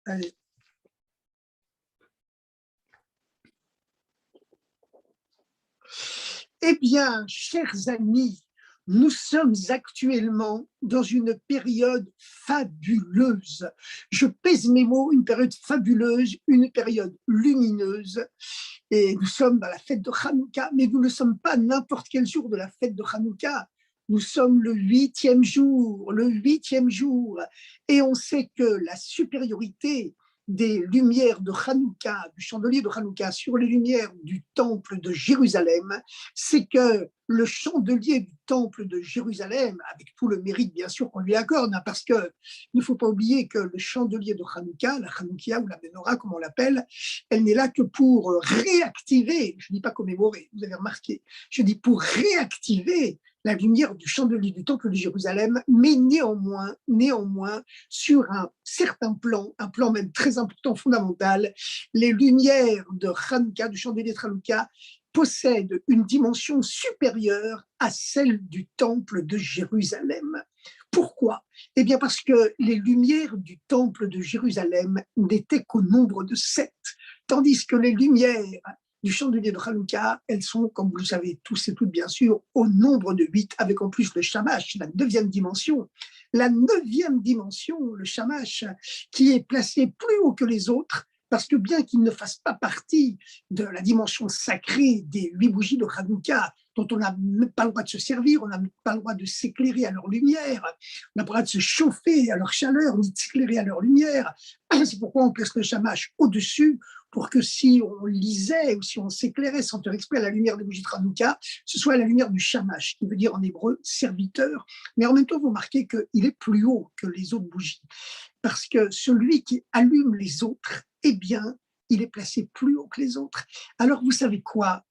Allez. Eh bien, chers amis, nous sommes actuellement dans une période fabuleuse. Je pèse mes mots, une période fabuleuse, une période lumineuse. Et nous sommes dans la fête de Hanouka, mais nous ne sommes pas n'importe quel jour de la fête de Hanouka. Nous sommes le 8e jour, le 8e jour. Et on sait que la supériorité des lumières de Hanouka, du chandelier de Hanouka sur les lumières du temple de Jérusalem, c'est que le chandelier du temple de Jérusalem, avec tout le mérite bien sûr qu'on lui accorde, hein, parce qu'il ne faut pas oublier que le chandelier de Hanouka, la Hanoukia ou la Menorah comme on l'appelle, elle n'est là que pour réactiver, je ne dis pas commémorer, vous avez remarqué, je dis pour réactiver la lumière du chandelier du temple de Jérusalem, mais néanmoins, sur un certain plan, un plan même très important, fondamental, les lumières de Hanouka, du chandelier de Hanouka, possèdent une dimension supérieure à celle du temple de Jérusalem. Pourquoi? Eh bien parce que les lumières du temple de Jérusalem n'étaient qu'au nombre de 7, tandis que les lumières du chandelier de Hanouka, elles sont, comme vous le savez tous et toutes bien sûr, au nombre de 8, avec en plus le shamash, la 9e dimension. La 9e dimension, le shamash, qui est placé plus haut que les autres, parce que bien qu'il ne fasse pas partie de la dimension sacrée des 8 bougies de Hanouka, dont on n'a même pas le droit de se servir, on n'a pas le droit de s'éclairer à leur lumière, on n'a pas le droit de se chauffer à leur chaleur, ni de s'éclairer à leur lumière. C'est pourquoi on place le shamash au-dessus, pour que si on lisait ou si on s'éclairait sans faire exprès à la lumière des bougies de Hanouka, ce soit la lumière du shamash, qui veut dire en hébreu serviteur. Mais en même temps, vous remarquez qu'il est plus haut que les autres bougies, parce que celui qui allume les autres, eh bien, il est placé plus haut que les autres. Alors, vous savez quoi?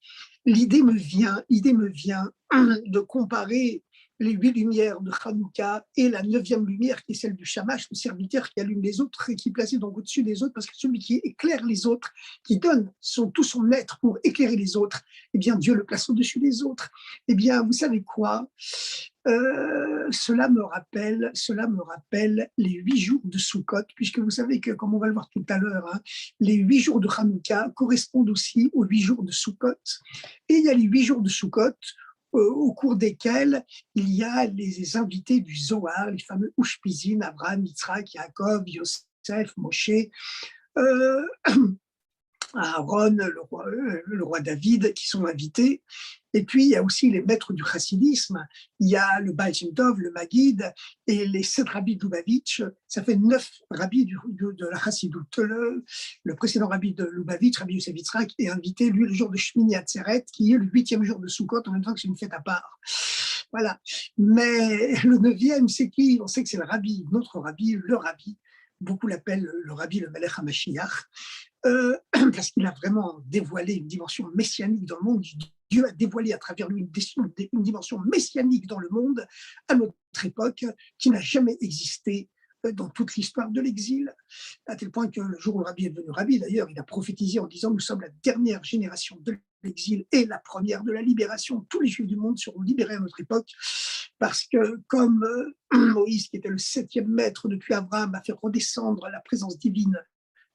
L'idée me vient de comparer les 8 lumières de Hanouka et la 9e lumière qui est celle du shamash, le serviteur qui allume les autres et qui est placé donc au-dessus des autres, parce que celui qui éclaire les autres, qui donne tout son être pour éclairer les autres, eh bien Dieu le place au-dessus des autres. Eh bien, vous savez quoi? Cela me rappelle les 8 jours de Sukkot, puisque vous savez que, comme on va le voir tout à l'heure, hein, les 8 jours de Hanouka correspondent aussi aux 8 jours de Sukkot. Et il y a les 8 jours de Sukkot, au cours desquels il y a les invités du Zohar, les fameux Ushpizin, Abraham, Yitzhak, Yaakov, Yosef, Moshe, euh, Aaron, le roi David, qui sont invités. Et puis, il y a aussi les maîtres du chassidisme. Il y a le Baal Shem Tov, le Maguide, et les 7 rabbis de Lubavitch. Ça fait 9 rabbis de la chassidoute. Le précédent rabbi de Lubavitch, Rabbi Yosef Yitzhak, est invité, lui, le jour de Shmini Atzeret, qui est le 8e jour de Sukkot, en même temps que c'est une fête à part. Voilà. Mais le 9e, c'est qui? On sait que c'est le rabbi, notre rabbi, le rabbi. Beaucoup l'appellent le rabbi, le Melech HaMashiach. Parce qu'il a vraiment dévoilé une dimension messianique dans le monde. Dieu a dévoilé à travers lui une dimension messianique dans le monde à notre époque qui n'a jamais existé dans toute l'histoire de l'exil, à tel point que le jour où le rabbi est devenu rabbi, d'ailleurs, il a prophétisé en disant « Nous sommes la dernière génération de l'exil et la première de la libération. Tous les Juifs du monde seront libérés à notre époque. » Parce que comme Moïse, qui était le 7e maître depuis Abraham, a fait redescendre la présence divine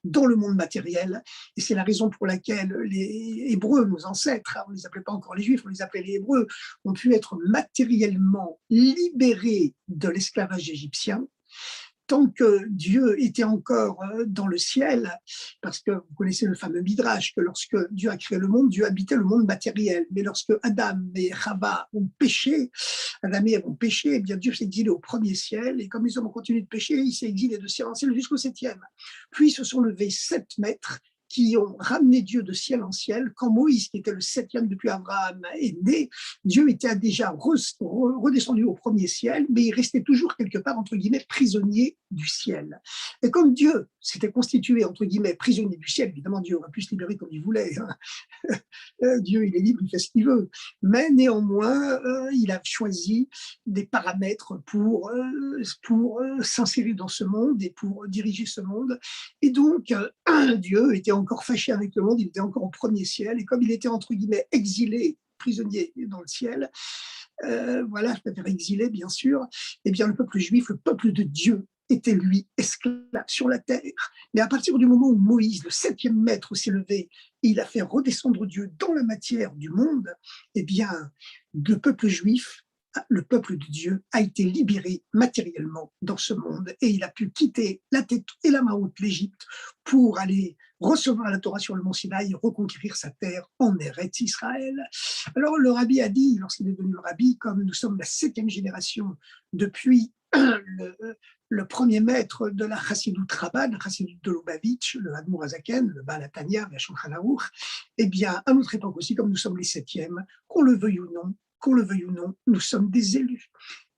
dans le monde matériel. Et c'est la raison pour laquelle les Hébreux, nos ancêtres, on ne les appelait pas encore les Juifs, on les appelait les Hébreux, ont pu être matériellement libérés de l'esclavage égyptien, tant que Dieu était encore dans le ciel, parce que vous connaissez le fameux Midrash, que lorsque Dieu a créé le monde, Dieu habitait le monde matériel. Mais lorsque Adam et Chava ont péché, Adam et Ève ont péché, eh bien Dieu s'est exilé au premier ciel, et comme les hommes ont continué de pécher, il s'est exilé de ciel en ciel jusqu'au 7e. Puis se sont levés 7 maîtres qui ont ramené Dieu de ciel en ciel. Quand Moïse, qui était le 7e depuis Abraham, est né, Dieu était déjà redescendu au premier ciel, mais il restait toujours quelque part, entre guillemets, prisonnier du ciel. Et comme Dieu s'était constitué, entre guillemets, prisonnier du ciel, évidemment, Dieu aurait pu se libérer comme il voulait. Hein. Dieu, il est libre, il fait ce qu'il veut. Mais néanmoins, il a choisi des paramètres pour s'insérer dans ce monde et pour diriger ce monde. Et donc, Dieu était encore fâché avec le monde, il était encore au premier ciel, et comme il était, entre guillemets, exilé, prisonnier dans le ciel, voilà, je préfère exilé, bien sûr, eh bien, le peuple juif, le peuple de Dieu, était lui esclave sur la terre. Mais à partir du moment où Moïse, le septième maître, s'est levé, et il a fait redescendre Dieu dans la matière du monde, eh bien, le peuple juif, le peuple de Dieu, a été libéré matériellement dans ce monde et il a pu quitter la tête et la main haute l'Égypte pour aller recevoir la Torah sur le mont Sinaï et reconquérir sa terre en Eretz Israël. Alors le rabbi a dit, lorsqu'il est devenu le rabbi, comme nous sommes la septième génération depuis le premier maître de la Chassidut Rabbah, la Chassidut de Lubavitch, le Admour Hazaken, le Baal HaTanya, le Shulchan Aruch, eh bien, à notre époque aussi, comme nous sommes les septièmes, qu'on le veuille ou non, nous sommes des élus.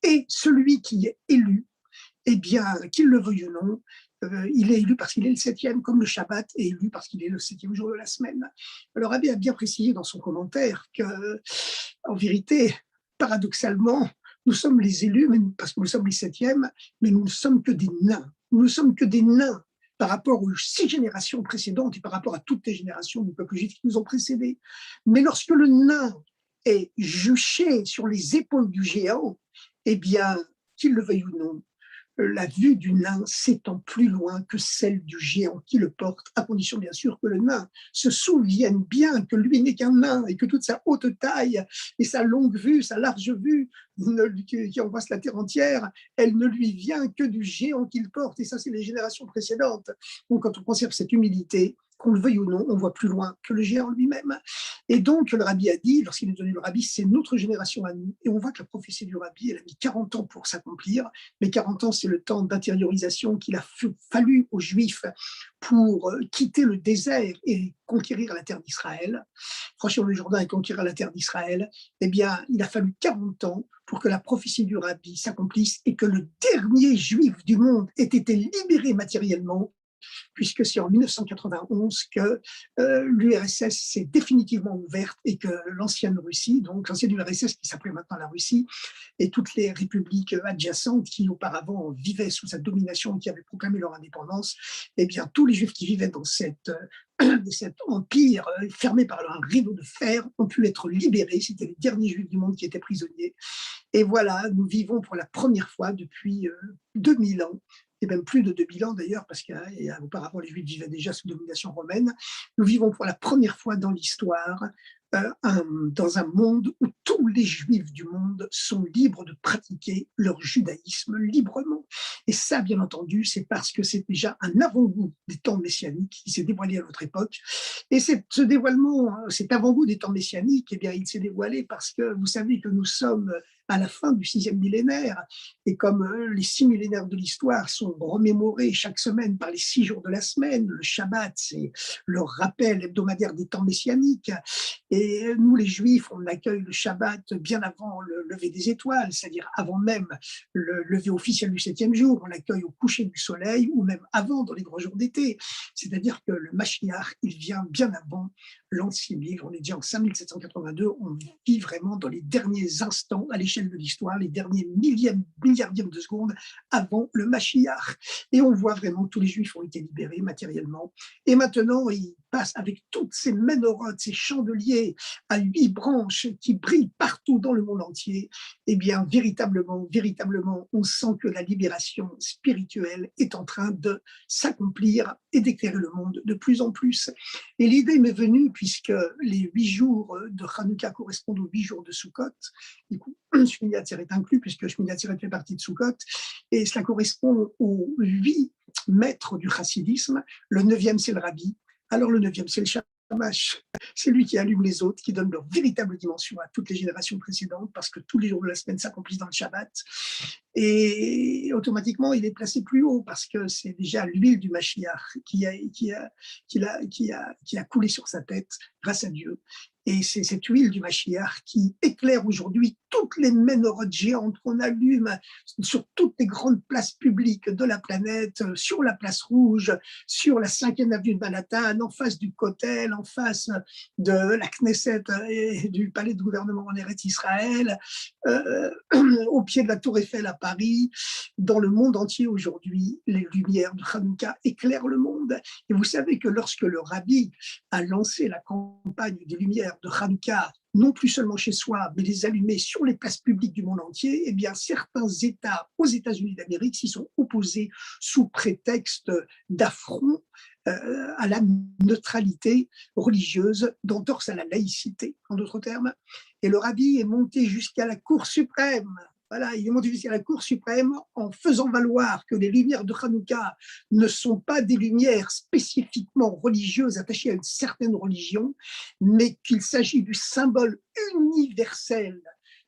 Et celui qui est élu, eh bien, qu'il le veuille ou non, il est élu parce qu'il est le septième, comme le Shabbat est élu parce qu'il est le septième jour de la semaine. Alors, Rabbi a bien précisé dans son commentaire que, en vérité, paradoxalement, nous sommes les élus, parce que nous sommes les septièmes, mais nous ne sommes que des nains. Nous ne sommes que des nains par rapport aux 6 générations précédentes et par rapport à toutes les générations du peuple juif qui nous ont précédés. Mais lorsque le nain est juché sur les épaules du géant, eh bien, qu'il le veuille ou non, la vue du nain s'étend plus loin que celle du géant qui le porte, à condition bien sûr que le nain se souvienne bien que lui n'est qu'un nain et que toute sa haute taille et sa longue vue, sa large vue qui embrasse la terre entière, elle ne lui vient que du géant qu'il porte. Et ça, c'est les générations précédentes. Donc quand on conserve cette humilité, qu'on le veuille ou non, on voit plus loin que le géant lui-même. Et donc, le rabbi a dit, lorsqu'il est devenu le rabbi, c'est notre génération à nous. Et on voit que la prophétie du rabbi, elle a mis 40 ans pour s'accomplir. Mais 40 ans, c'est le temps d'intériorisation qu'il a fallu aux Juifs pour quitter le désert et conquérir la terre d'Israël, franchir le Jourdain et conquérir la terre d'Israël. Eh bien, il a fallu 40 ans pour que la prophétie du rabbi s'accomplisse et que le dernier Juif du monde ait été libéré matériellement, puisque c'est en 1991 que l'URSS s'est définitivement ouverte et que l'ancienne Russie, donc l'ancienne URSS qui s'appelait maintenant la Russie, et toutes les républiques adjacentes qui auparavant vivaient sous sa domination et qui avaient proclamé leur indépendance, eh bien tous les Juifs qui vivaient dans cet empire fermé par un rideau de fer ont pu être libérés. C'était les derniers Juifs du monde qui étaient prisonniers. Et voilà, nous vivons pour la première fois depuis 2000 ans, et même plus de 2000 ans d'ailleurs, parce qu'auparavant les Juifs vivaient déjà sous domination romaine, nous vivons pour la première fois dans l'histoire dans un monde où tous les Juifs du monde sont libres de pratiquer leur judaïsme librement. Et ça, bien entendu, c'est parce que c'est déjà un avant-goût des temps messianiques qui s'est dévoilé à notre époque. Et ce dévoilement, cet avant-goût des temps messianiques, eh bien, il s'est dévoilé parce que vous savez que nous sommes à la fin du 6e millénaire, et comme les 6 millénaires de l'histoire sont remémorés chaque semaine par les 6 jours de la semaine, le Shabbat, c'est le rappel hebdomadaire des temps messianiques, et nous les Juifs, on accueille le Shabbat bien avant le lever des étoiles, c'est-à-dire avant même le lever officiel du 7e jour, on l'accueille au coucher du soleil, ou même avant dans les grands jours d'été, c'est-à-dire que le Mashiach, il vient bien avant l'Ancien Livre, on est déjà en 5782, on vit vraiment dans les derniers instants à l'échelle de l'histoire, les derniers milliardièmes de secondes avant le Mashiach. Et on voit vraiment que tous les Juifs ont été libérés matériellement. Et maintenant, ils passent avec toutes ces ménorotes, ces chandeliers à 8 branches qui brillent partout dans le monde entier. Eh bien, véritablement, on sent que la libération spirituelle est en train de s'accomplir et d'éclairer le monde de plus en plus. Et l'idée m'est venue, puisque les 8 jours de Hanouka correspondent aux 8 jours de Sukkot. Du coup, Shmini Atzeret est inclus, puisque Shmini Atzeret fait partie de Sukkot, et cela correspond aux 8 maîtres du chassidisme. Le 9e, c'est le rabbi. Alors le 9e, c'est le Shamash. C'est lui qui allume les autres, qui donne leur véritable dimension à toutes les générations précédentes, parce que tous les jours de la semaine s'accomplissent dans le Shabbat. Et automatiquement, il est placé plus haut, parce que c'est déjà l'huile du Mashiach qui a coulé sur sa tête, grâce à Dieu. Et c'est cette huile du Mashiach qui éclaire aujourd'hui toutes les ménorotes géantes qu'on allume sur toutes les grandes places publiques de la planète, sur la place Rouge, sur la 5e avenue de Manhattan, en face du Kotel, en face de la Knesset et du palais de gouvernement en Eretz Israël, au pied de la Tour Eiffel à Paris. Dans le monde entier aujourd'hui, les lumières de Hanouka éclairent le monde. Et vous savez que lorsque le rabbi a lancé la campagne des lumières de Hanouka non plus seulement chez soi, mais les allumer sur les places publiques du monde entier, eh bien, certains États aux États-Unis d'Amérique s'y sont opposés sous prétexte d'affront à la neutralité religieuse, d'entorse à la laïcité, en d'autres termes. Et le rabbi est monté jusqu'à la Cour suprême. Voilà, il est monté jusqu'à la Cour suprême en faisant valoir que les lumières de Hanouka ne sont pas des lumières spécifiquement religieuses attachées à une certaine religion, mais qu'il s'agit du symbole universel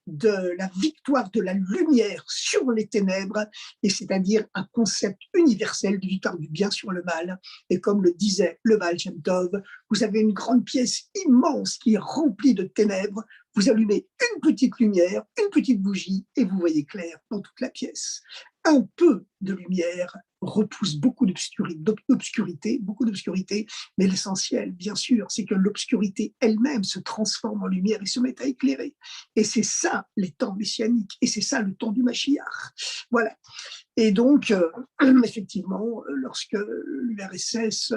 de la victoire de la lumière sur les ténèbres, et c'est-à-dire un concept universel de victoire du bien sur le mal. Et comme le disait le Baal Shem Tov, vous avez une grande pièce immense qui est remplie de ténèbres, vous allumez une petite lumière, une petite bougie, et vous voyez clair dans toute la pièce. Un peu de lumière repousse beaucoup d'obscurité, mais l'essentiel, bien sûr, c'est que l'obscurité elle-même se transforme en lumière et se met à éclairer. Et c'est ça les temps messianiques, et c'est ça le temps du Mashiach. Voilà. Et donc, effectivement, lorsque l'URSS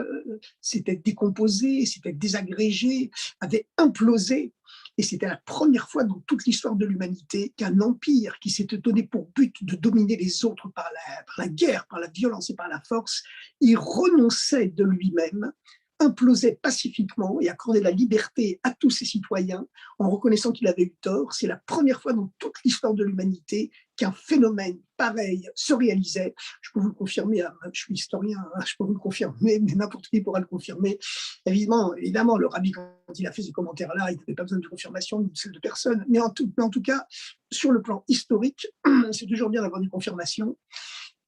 s'était décomposé, s'était désagrégé, avait implosé, et c'était la première fois dans toute l'histoire de l'humanité qu'un empire qui s'était donné pour but de dominer les autres par la guerre, par la violence et par la force, il renonçait de lui-même, implosait pacifiquement et accordait la liberté à tous ses citoyens en reconnaissant qu'il avait eu tort. C'est la première fois dans toute l'histoire de l'humanité qu'un phénomène pareil se réalisait. Je peux vous le confirmer, je suis historien, je peux vous le confirmer, mais n'importe qui pourra le confirmer. Évidemment, le rabbi, quand il a fait ces commentaires-là, il n'avait pas besoin de confirmation de celle de personne, mais en tout cas, sur le plan historique, c'est toujours bien d'avoir des confirmations.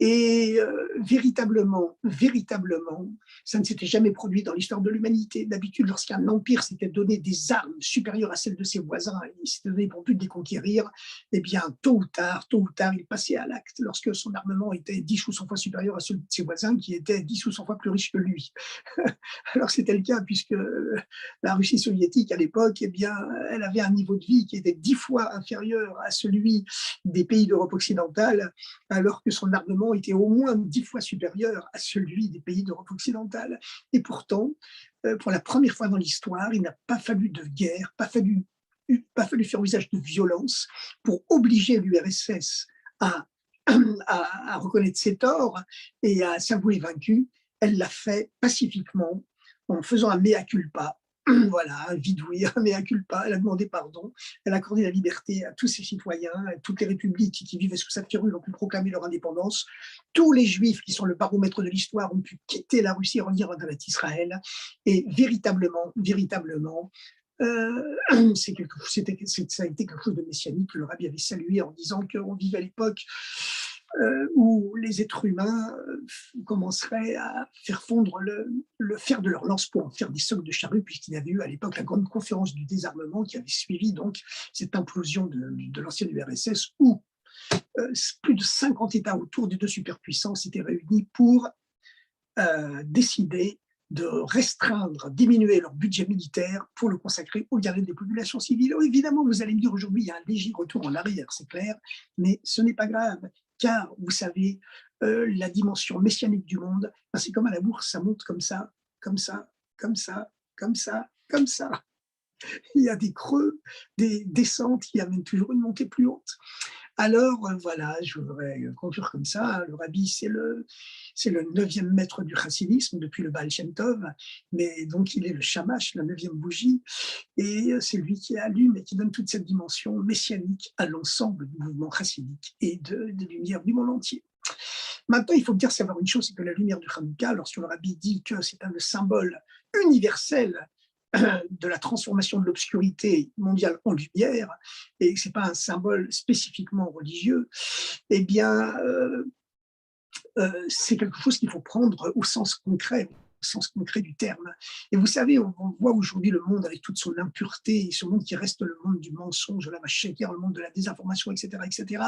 Et véritablement, ça ne s'était jamais produit dans l'histoire de l'humanité. D'habitude, lorsqu'un empire s'était donné des armes supérieures à celles de ses voisins, et il s'était donné pour but de les conquérir, eh bien, tôt ou tard, il passait à l'acte lorsque son armement était 10 ou 100 fois supérieur à celui de ses voisins qui étaient 10 ou 100 fois plus riches que lui. Alors, c'était le cas puisque la Russie soviétique, à l'époque, eh bien, elle avait un niveau de vie qui était 10 fois inférieur à celui des pays d'Europe occidentale, alors que son armement était au moins 10 fois supérieur à celui des pays d'Europe occidentale. Et pourtant, pour la première fois dans l'histoire, il n'a pas fallu de guerre, pas fallu faire usage de violence pour obliger l'URSS à, à reconnaître ses torts et à s'avouer vaincue. Elle l'a fait pacifiquement en faisant un mea culpa. Voilà, un vidouille, un mea culpa, elle a demandé pardon, elle a accordé la liberté à tous ses citoyens, à toutes les républiques qui vivaient sous sa férule ont pu proclamer leur indépendance. Tous les juifs qui sont le baromètre de l'histoire ont pu quitter la Russie et revenir en Israël. Et véritablement, ça a été quelque chose de messianique que le rabbi avait salué en disant qu'on vivait à l'époque où les êtres humains commenceraient à faire fondre le fer de leur lance pour en faire des socs de charrue, puisqu'il y avait eu à l'époque la grande conférence du désarmement qui avait suivi donc cette implosion de l'ancienne URSS où plus de 50 États autour des deux superpuissances étaient réunis pour décider de restreindre, diminuer leur budget militaire pour le consacrer au bien-être des populations civiles. Alors, évidemment, vous allez me dire aujourd'hui, il y a un léger retour en arrière, c'est clair, mais ce n'est pas grave, car vous savez, la dimension messianique du monde, ben, c'est comme à la bourse, ça monte comme ça, comme ça, comme ça, comme ça, comme ça. Il y a des creux, des descentes qui amènent toujours une montée plus haute. Alors voilà, je voudrais conclure comme ça. Le rabbi, c'est le 9e maître du chassidisme depuis le Baal Shem Tov, mais donc il est le shamash, la 9e bougie, et c'est lui qui allume et qui donne toute cette dimension messianique à l'ensemble du mouvement chassidique et des lumières du monde entier. Maintenant, il faut bien savoir une chose, c'est que la lumière du Hanouka, lorsque le rabbi dit que c'est un symbole universel de la transformation de l'obscurité mondiale en lumière, et que ce n'est pas un symbole spécifiquement religieux, eh bien, c'est quelque chose qu'il faut prendre au sens concret du terme. Et vous savez, on voit aujourd'hui le monde avec toute son impureté, ce monde qui reste le monde du mensonge, la machèque, le monde de la désinformation, etc., etc.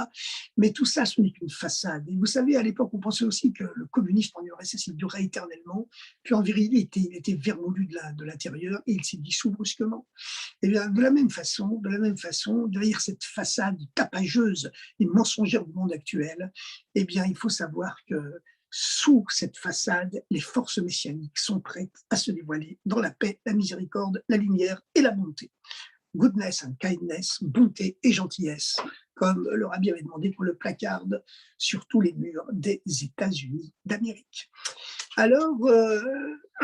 Mais tout ça, ce n'est qu'une façade. Et vous savez, à l'époque, on pensait aussi que le communisme en URSS, il durait éternellement, puis en vérité, il était vermoulu de l'intérieur et il s'est dissous brusquement. Et bien, de la même façon, derrière cette façade tapageuse et mensongère du monde actuel, eh bien, il faut savoir que sous cette façade, les forces messianiques sont prêtes à se dévoiler dans la paix, la miséricorde, la lumière et la bonté. goodness and kindness, bonté et gentillesse, comme le rabbi avait demandé qu'on le placarde sur tous les murs des États-Unis d'Amérique. Alors,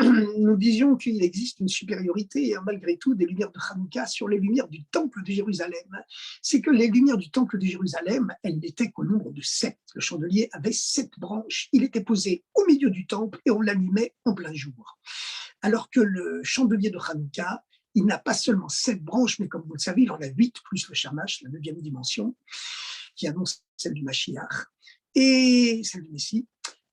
nous disions qu'il existe une supériorité, malgré tout, des lumières de Hanouka sur les lumières du temple de Jérusalem. C'est que les lumières du temple de Jérusalem, elles n'étaient qu'au nombre de 7. Le chandelier avait 7 branches. Il était posé au milieu du temple et on l'allumait en plein jour. Alors que le chandelier de Hanouka, il n'a pas seulement 7 branches, mais comme vous le savez, il en a 8, plus le Shamash, la 9e dimension, qui annonce celle du Mashiach, et celle du Messie.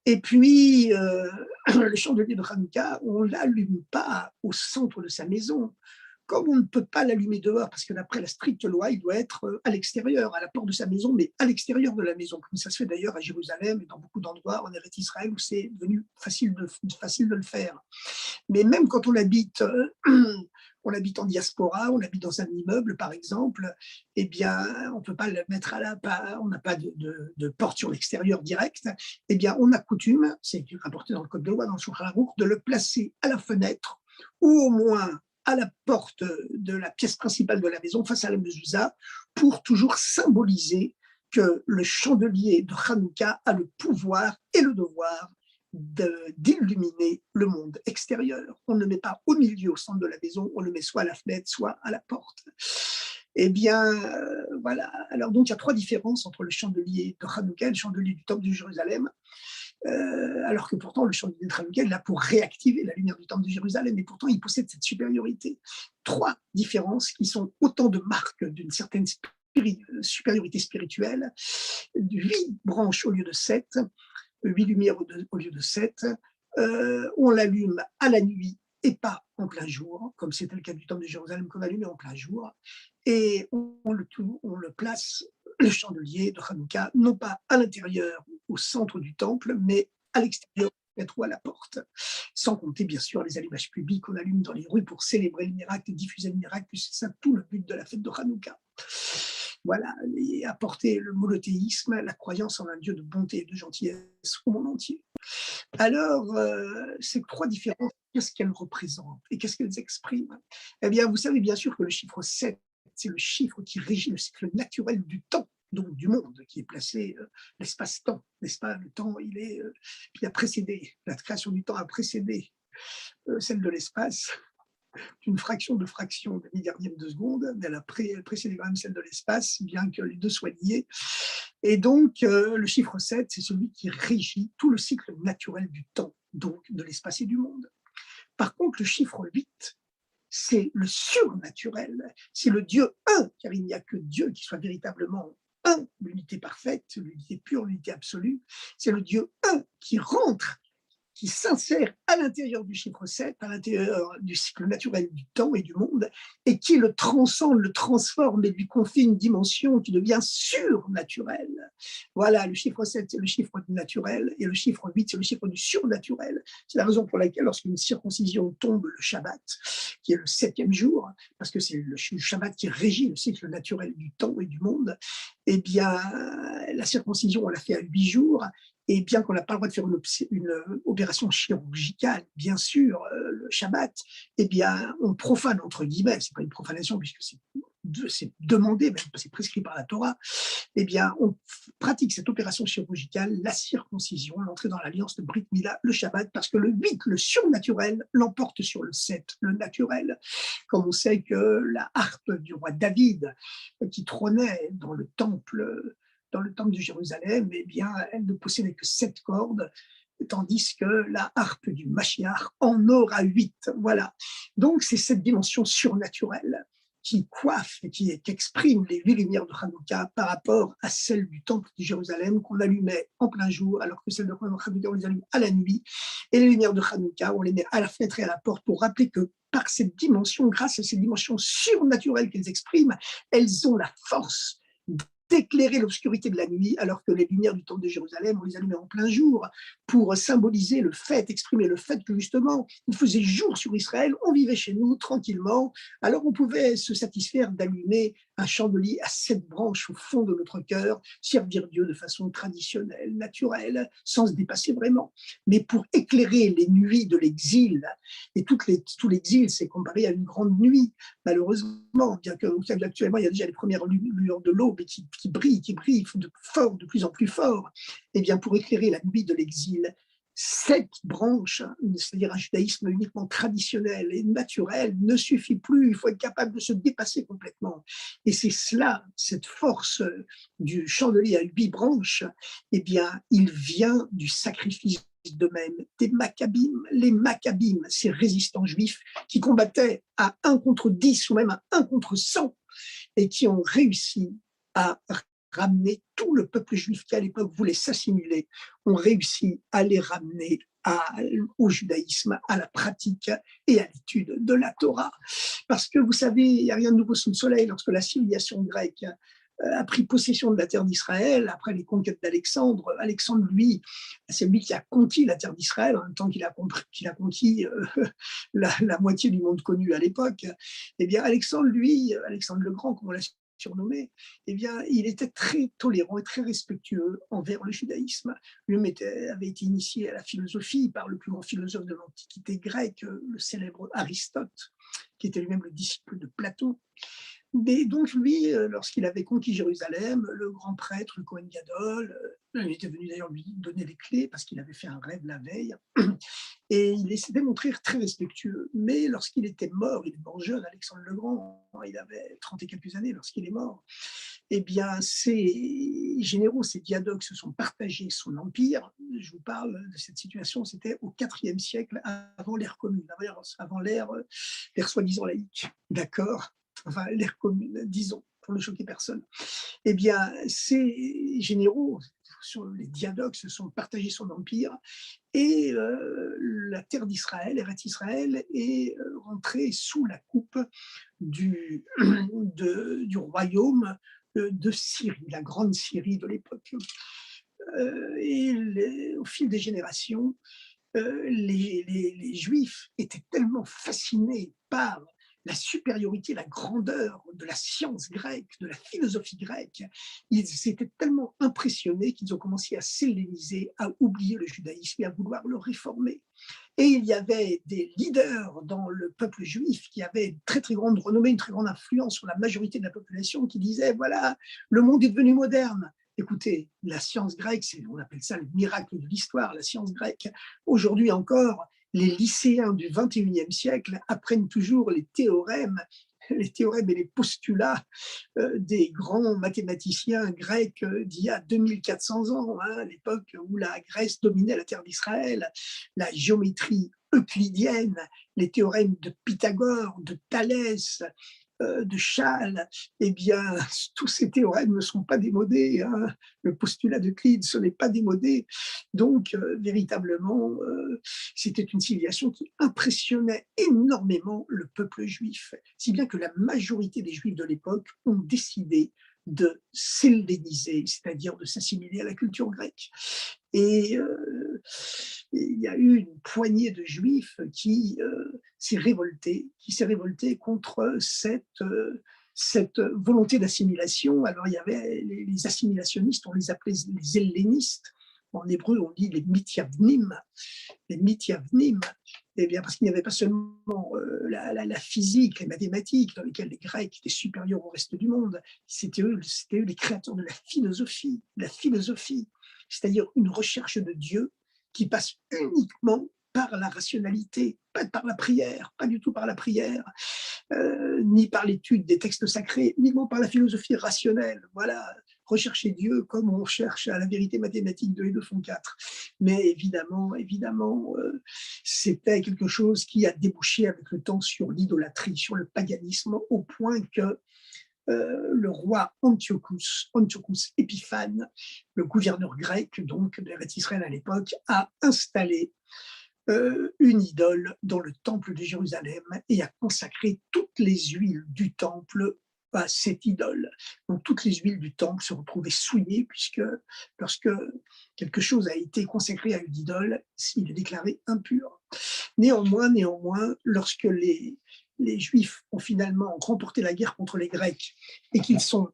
Et puis, le chandelier de Hanouka, on ne l'allume pas au centre de sa maison. Comme on ne peut pas l'allumer dehors, parce que d'après la stricte loi, il doit être à l'extérieur, à la porte de sa maison, mais à l'extérieur de la maison, comme ça se fait d'ailleurs à Jérusalem et dans beaucoup d'endroits en Eretz Israël où c'est devenu facile de le faire. Mais même quand on habite en diaspora, on habite dans un immeuble par exemple, eh bien, on ne peut pas le mettre on n'a pas de porte sur l'extérieur direct, eh bien, on a coutume, c'est rapporté dans le code de loi, dans le Shulchan Aruch, de le placer à la fenêtre ou au moins à la porte de la pièce principale de la maison, face à la mezouza, pour toujours symboliser que le chandelier de Hanouka a le pouvoir et le devoir d'illuminer le monde extérieur. On ne le met pas au milieu, au centre de la maison, on le met soit à la fenêtre, soit à la porte. Eh bien, voilà. Alors donc, il y a 3 différences entre le chandelier de Hanouka et le chandelier du temple de Jérusalem. Alors que pourtant le chandelier de Hanouka est là pour réactiver la lumière du temple de Jérusalem, et pourtant il possède cette supériorité. 3 différences qui sont autant de marques d'une certaine supériorité spirituelle. 8 branches au lieu de 7, 8 lumières au lieu de 7. On l'allume à la nuit et pas en plein jour, comme c'était le cas du temple de Jérusalem qu'on allumait en plein jour. Et on le place, le chandelier de Hanouka, non pas à l'intérieur, au centre du temple, mais à l'extérieur, peut-être ou à la porte. Sans compter, bien sûr, les allumages publics qu'on allume dans les rues pour célébrer le miracle et diffuser le miracle, puisque c'est ça tout le but de la fête de Hanouka. Voilà, et apporter le monothéisme, la croyance en un Dieu de bonté et de gentillesse au monde entier. Alors, ces 3 différences, qu'est-ce qu'elles représentent et qu'est-ce qu'elles expriment? Eh bien, vous savez bien sûr que le chiffre 7, c'est le chiffre qui régit le cycle naturel du temps, donc du monde, qui est placé l'espace-temps, n'est-ce pas? Le temps, il a précédé, la création du temps a précédé celle de l'espace, d'une fraction de milliardième de seconde, mais elle a précédé quand même celle de l'espace, bien que les deux soient liés. Et donc, le chiffre 7, c'est celui qui régit tout le cycle naturel du temps, donc de l'espace et du monde. Par contre, le chiffre 8, c'est le surnaturel, c'est le Dieu un, car il n'y a que Dieu qui soit véritablement un, l'unité parfaite, l'unité pure, l'unité absolue. C'est le Dieu un qui rentre, qui s'insère à l'intérieur du chiffre 7, à l'intérieur du cycle naturel du temps et du monde, et qui le transcende, le transforme et lui confie une dimension qui devient surnaturelle. Voilà, le chiffre 7, c'est le chiffre du naturel, et le chiffre 8, c'est le chiffre du surnaturel. C'est la raison pour laquelle, lorsqu'une circoncision tombe le Shabbat, qui est le 7e jour, parce que c'est le Shabbat qui régit le cycle naturel du temps et du monde, eh bien, la circoncision, on l'a fait à 8 jours, et bien qu'on n'a pas le droit de faire une opération chirurgicale, bien sûr, le Shabbat, eh bien, on profane, entre guillemets, c'est pas une profanation puisque c'est demandé, même c'est prescrit par la Torah, eh bien, on pratique cette opération chirurgicale, la circoncision, l'entrée dans l'alliance de Brit Mila, le Shabbat, parce que le 8, le surnaturel, l'emporte sur le 7, le naturel. Comme on sait que la harpe du roi David, qui trônait dans le temple de Jérusalem, eh bien, elle ne possédait que 7 cordes, tandis que la harpe du Mashiach en aura 8. Voilà. Donc, c'est cette dimension surnaturelle qui coiffe et qui exprime les 8 lumières de Hanouka par rapport à celle du temple de Jérusalem qu'on allumait en plein jour, alors que celles de Hanouka, on les allume à la nuit. Et les lumières de Hanouka, on les met à la fenêtre et à la porte pour rappeler que par cette dimension, grâce à ces dimensions surnaturelles qu'elles expriment, elles ont la force d'éclairer l'obscurité de la nuit, alors que les lumières du temple de Jérusalem, on les allumait en plein jour pour symboliser le fait, exprimer le fait que justement, il faisait jour sur Israël, on vivait chez nous tranquillement, alors on pouvait se satisfaire d'allumer un chandelier à 7 branches au fond de notre cœur, servir Dieu de façon traditionnelle, naturelle, sans se dépasser vraiment. Mais pour éclairer les nuits de l'exil, et tout l'exil, c'est comparé à une grande nuit, malheureusement, bien que actuellement, il y a déjà les premières lueurs de l'aube qui brillent fort, de plus en plus fort. Eh bien, pour éclairer la nuit de l'exil, cette branche, c'est-à-dire un judaïsme uniquement traditionnel et naturel, ne suffit plus. Il faut être capable de se dépasser complètement. Et c'est cela, cette force du chandelier à 8 branches, eh bien, il vient du sacrifice d'eux-mêmes, des Maccabim. Les Maccabim, ces résistants juifs qui combattaient à 1 contre 10 ou même à 1 contre 100 et qui ont réussi à ramener tout le peuple juif qui à l'époque voulait s'assimiler, ont réussi à les ramener au judaïsme, à la pratique et à l'étude de la Torah. Parce que vous savez, il n'y a rien de nouveau sous le soleil. Lorsque la civilisation grecque a pris possession de la terre d'Israël, après les conquêtes d'Alexandre, Alexandre, lui, c'est lui qui a conquis la terre d'Israël, en même temps qu'il a conquis la moitié du monde connu à l'époque. Eh bien, Alexandre, lui, Alexandre le Grand, comme on l'a surnommé, eh bien, il était très tolérant et très respectueux envers le judaïsme. Lui avait été initié à la philosophie par le plus grand philosophe de l'Antiquité grecque, le célèbre Aristote, qui était lui-même le disciple de Platon. Mais donc lui, lorsqu'il avait conquis Jérusalem, le grand prêtre, le Kohen Gadol, il était venu d'ailleurs lui donner les clés parce qu'il avait fait un rêve la veille, et il s'était montré très respectueux. Mais lorsqu'il était mort, il est mort jeune, Alexandre le Grand, il avait 30 et quelques années lorsqu'il est mort, eh bien ces généraux, ces diadoques se sont partagés son empire. Je vous parle de cette situation, c'était au IVe siècle avant l'ère commune, avant l'ère soi-disant laïque, d'accord, enfin l'ère commune, disons, pour ne choquer personne. Eh bien, ces généraux, sur les diadoques, se sont partagés son empire et la terre d'Israël, Eretz Israël, est rentrée sous la coupe du, du royaume de Syrie, la grande Syrie de l'époque. Au fil des générations, les Juifs étaient tellement fascinés par la supériorité, la grandeur de la science grecque, de la philosophie grecque. Ils étaient tellement impressionnés qu'ils ont commencé à s'helléniser, à oublier le judaïsme et à vouloir le réformer. Et il y avait des leaders dans le peuple juif qui avaient une très très grande renommée, une très grande influence sur la majorité de la population, qui disaient, voilà, le monde est devenu moderne. Écoutez, la science grecque, on appelle ça le miracle de l'histoire, la science grecque. Aujourd'hui encore, les lycéens du 21e siècle apprennent toujours les théorèmes et les postulats des grands mathématiciens grecs d'il y a 2400 ans, hein, l'époque où la Grèce dominait la terre d'Israël, la géométrie euclidienne, les théorèmes de Pythagore, de Thalès, de Chasles, eh bien, tous ces théorèmes ne sont pas démodés. Hein. Le postulat d'Euclide, ce n'est pas démodé. Donc, véritablement, c'était une civilisation qui impressionnait énormément le peuple juif, si bien que la majorité des juifs de l'époque ont décidé de s'helléniser, c'est-à-dire de s'assimiler à la culture grecque. Et il y a eu une poignée de juifs qui s'est révoltée contre cette volonté d'assimilation. Alors il y avait les assimilationnistes, on les appelait les hellénistes. En hébreu, on dit les mithyavnim, eh bien, parce qu'il n'y avait pas seulement la physique, les mathématiques, dans lesquelles les Grecs étaient supérieurs au reste du monde, c'était eux les créateurs de la philosophie, c'est-à-dire une recherche de Dieu qui passe uniquement par la rationalité, pas par la prière, pas du tout par la prière, ni par l'étude des textes sacrés, uniquement par la philosophie rationnelle. Voilà, rechercher Dieu comme on cherche à la vérité mathématique 2 et 2 font 4. Mais évidemment, c'était quelque chose qui a débouché avec le temps sur l'idolâtrie, sur le paganisme, au point que le roi Antiochus Épiphane, le gouverneur grec donc d'Eretz Israël à l'époque, a installé une idole dans le temple de Jérusalem et a consacré toutes les huiles du temple à cette idole. Donc toutes les huiles du temple se retrouvaient souillées puisque lorsque quelque chose a été consacré à une idole, il est déclaré impur. Néanmoins, lorsque les Juifs ont finalement remporté la guerre contre les Grecs et qu'ils sont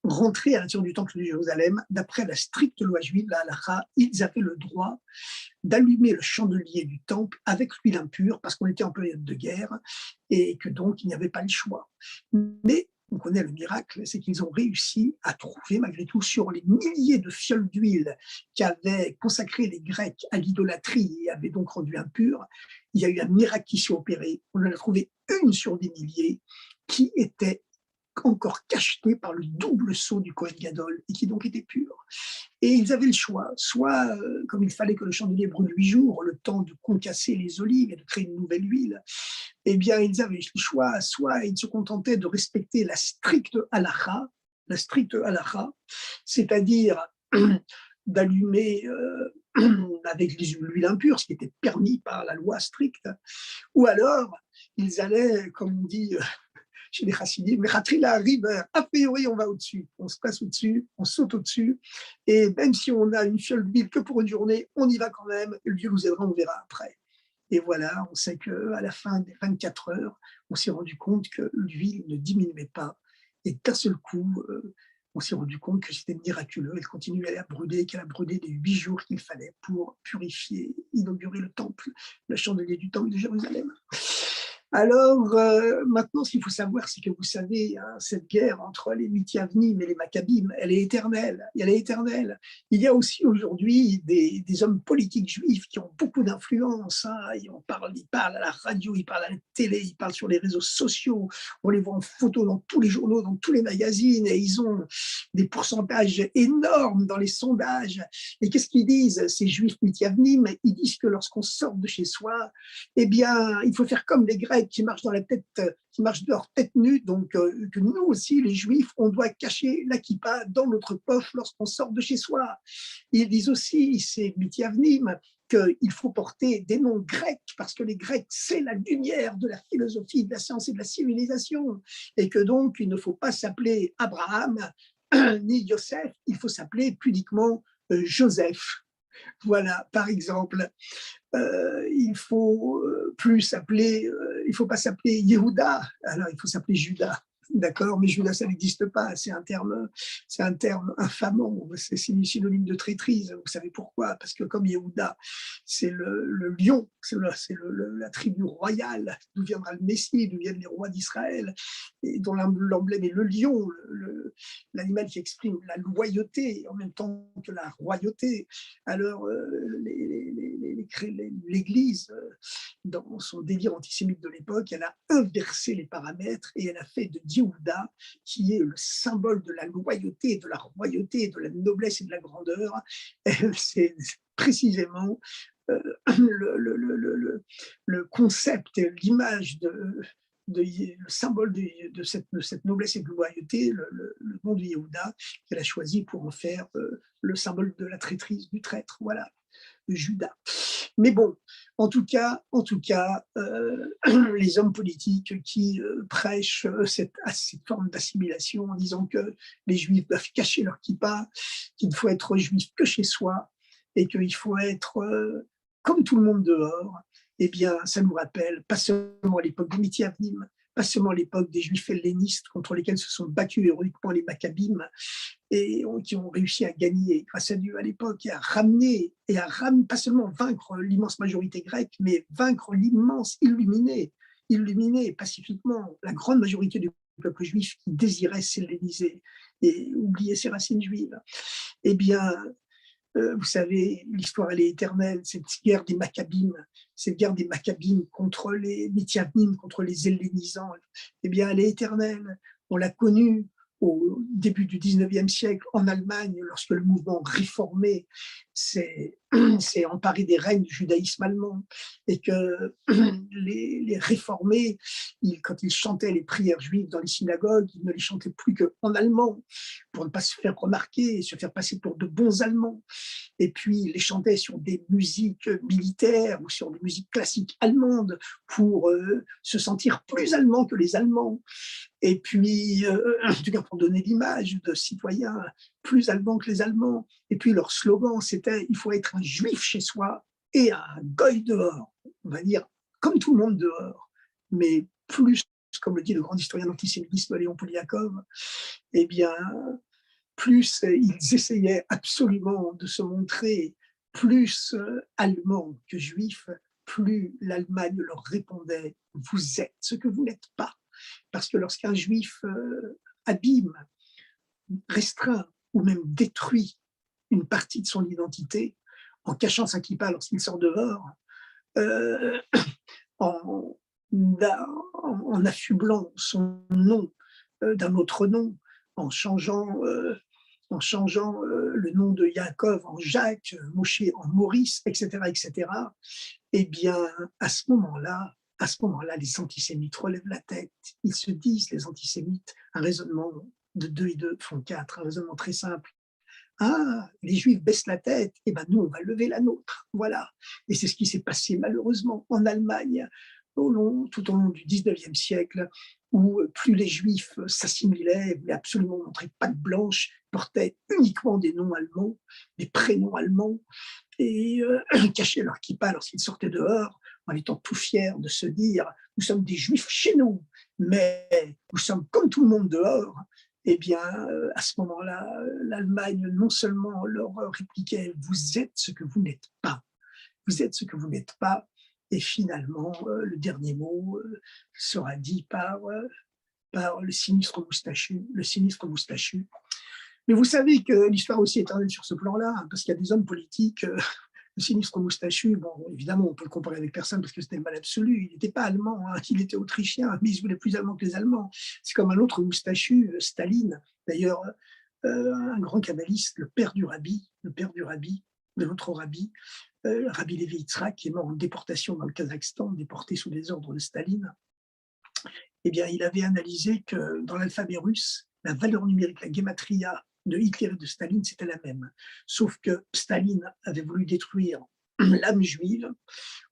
rentrés à l'intérieur du temple de Jérusalem, d'après la stricte loi juive, la halakha, ils avaient le droit d'allumer le chandelier du temple avec l'huile impure parce qu'on était en période de guerre et que donc il n'y avait pas le choix. Mais on connaît le miracle, c'est qu'ils ont réussi à trouver malgré tout sur les milliers de fioles d'huile qu'avaient consacré les Grecs à l'idolâtrie et avaient donc rendu impurs, il y a eu un miracle qui s'est opéré. On en a trouvé une sur des milliers qui était encore cacheté par le double sceau du Kohen Gadol et qui donc était pur. Et ils avaient le choix, soit comme il fallait que le chandelier brûle 8 jours, le temps de concasser les olives et de créer une nouvelle huile, eh bien ils avaient le choix, soit ils se contentaient de respecter la stricte halakha, c'est-à-dire d'allumer avec l'huile impure, ce qui était permis par la loi stricte, ou alors ils allaient, comme on dit chez les chassidim, Mechatrila arrive, a priori on va au-dessus, on se passe au-dessus, on saute au-dessus, et même si on a une fiole d'huile que pour une journée, on y va quand même, et Dieu nous aidera, on verra après. Et voilà, on sait qu'à la fin des 24 heures, on s'est rendu compte que l'huile ne diminuait pas, et d'un seul coup, on s'est rendu compte que c'était miraculeux, elle continuait à brûler, qu'elle a brûlé les 8 jours qu'il fallait pour purifier, inaugurer le temple, le chandelier du temple de Jérusalem. Alors, maintenant, ce qu'il faut savoir, c'est que vous savez, hein, cette guerre entre les Mithyavnim et les Maccabim, elle est éternelle. Elle est éternelle. Il y a aussi aujourd'hui des hommes politiques juifs qui ont beaucoup d'influence. Hein, ils parlent à la radio, ils parlent à la télé, ils parlent sur les réseaux sociaux. On les voit en photo dans tous les journaux, dans tous les magazines, et ils ont des pourcentages énormes dans les sondages. Et qu'est-ce qu'ils disent, ces juifs Mithyavnim? Ils disent que lorsqu'on sort de chez soi, eh bien, il faut faire comme les Grecs qui marchent qui marchent de leur tête nue, donc que nous aussi, les Juifs, on doit cacher la kippa dans notre poche lorsqu'on sort de chez soi. Ils disent aussi, c'est Mithyavnim, qu'il faut porter des noms grecs, parce que les Grecs, c'est la lumière de la philosophie, de la science et de la civilisation, et que donc, il ne faut pas s'appeler Abraham ni Yosef, il faut s'appeler pudiquement Joseph. Voilà, par exemple, il faut plus s'appeler, il faut pas s'appeler Yehuda, alors il faut s'appeler Judas. D'accord, mais Judas, ça n'existe pas, c'est un terme infamant, c'est synonyme de traîtrise. Vous savez pourquoi? Parce que comme Yehuda, c'est le lion, c'est la tribu royale, d'où viendra le Messie, d'où viennent les rois d'Israël, et dont l'emblème est le lion, l'animal qui exprime la loyauté en même temps que la royauté. Alors, l'Église, dans son délire antisémite de l'époque, elle a inversé les paramètres et elle a fait de Yehuda, qui est le symbole de la loyauté, de la royauté, de la noblesse et de la grandeur, c'est précisément le concept, l'image le symbole de cette noblesse et de loyauté, le nom de Yehuda, qu'elle a choisi pour en faire le symbole de la traîtrise, du traître, voilà, de Judas. Mais bon, en tout cas, les hommes politiques qui prêchent cette forme d'assimilation en disant que les Juifs doivent cacher leur kippa, qu'il ne faut être juif que chez soi et qu'il faut être comme tout le monde dehors, eh bien, ça nous rappelle pas seulement l'époque des Mithyavnim, pas seulement l'époque des Juifs hellénistes contre lesquels se sont battus héroïquement les Maccabim et qui ont réussi à gagner grâce à Dieu à l'époque et à ramener, pas seulement vaincre l'immense majorité grecque, mais vaincre l'immense illuminé pacifiquement la grande majorité du peuple juif qui désirait s'helléniser et oublier ses racines juives. Eh bien, vous savez, l'histoire, elle est éternelle, cette guerre des Maccabim contre les Mithyavnim, contre les hellénisants, eh bien, elle est éternelle. On l'a connue au début du 19e siècle en Allemagne, lorsque le mouvement réformé s'est emparé des règnes du judaïsme allemand et que les réformés, quand ils chantaient les prières juives dans les synagogues, ils ne les chantaient plus qu'en allemand pour ne pas se faire remarquer et se faire passer pour de bons Allemands. Et puis, ils les chantaient sur des musiques militaires ou sur des musiques classiques allemandes pour se sentir plus allemands que les Allemands. Et puis, en tout cas pour donner l'image de citoyens plus allemands que les Allemands. Et puis leur slogan, c'était « il faut être un juif chez soi et un goy dehors ». On va dire comme tout le monde dehors, mais plus, comme le dit le grand historien d'antisémitisme Léon Poliakov, eh bien, plus ils essayaient absolument de se montrer plus allemands que juifs, plus l'Allemagne leur répondait: «Vous êtes ce que vous n'êtes pas». Parce que lorsqu'un juif abîme, restreint ou même détruit une partie de son identité en cachant sa kippa lorsqu'il sort dehors, euh, en, en affublant son nom d'un autre nom, en changeant le nom de Yaakov en Jacques, Moshe en Maurice, etc., eh bien, à ce moment-là, les antisémites relèvent la tête. Ils se disent, les antisémites, un raisonnement de 2 et 2 font 4, un raisonnement très simple. Ah, les Juifs baissent la tête, et ben nous, on va lever la nôtre. Voilà. Et c'est ce qui s'est passé malheureusement en Allemagne tout au long du 19e siècle, où plus les Juifs s'assimilaient, voulaient absolument montrer patte blanche, portaient uniquement des noms allemands, des prénoms allemands, et cachaient leur kippa lorsqu'ils sortaient dehors, en étant tout fiers de se dire « nous sommes des Juifs chez nous, mais nous sommes comme tout le monde dehors », eh bien, à ce moment-là, l'Allemagne, non seulement leur répliquait « vous êtes ce que vous n'êtes pas, vous êtes ce que vous n'êtes pas », et finalement, le dernier mot sera dit par le sinistre moustachu, Mais vous savez que l'histoire aussi est éternelle sur ce plan-là, hein, parce qu'il y a des hommes politiques, le sinistre moustachu, bon, évidemment, on peut le comparer avec personne parce que c'était le mal absolu. Il n'était pas allemand, hein, il était autrichien, mais il se voulait plus allemand que les Allemands. C'est comme un autre moustachu, Staline, d'ailleurs, un grand kabbaliste, le père du rabbi, de notre rabbi, Rabbi Levi Yitzhak, qui est mort en déportation dans le Kazakhstan, déporté sous les ordres de Staline. Eh bien, il avait analysé que dans l'alphabet russe, la valeur numérique, la gematria de Hitler et de Staline, c'était la même. Sauf que Staline avait voulu détruire l'âme juive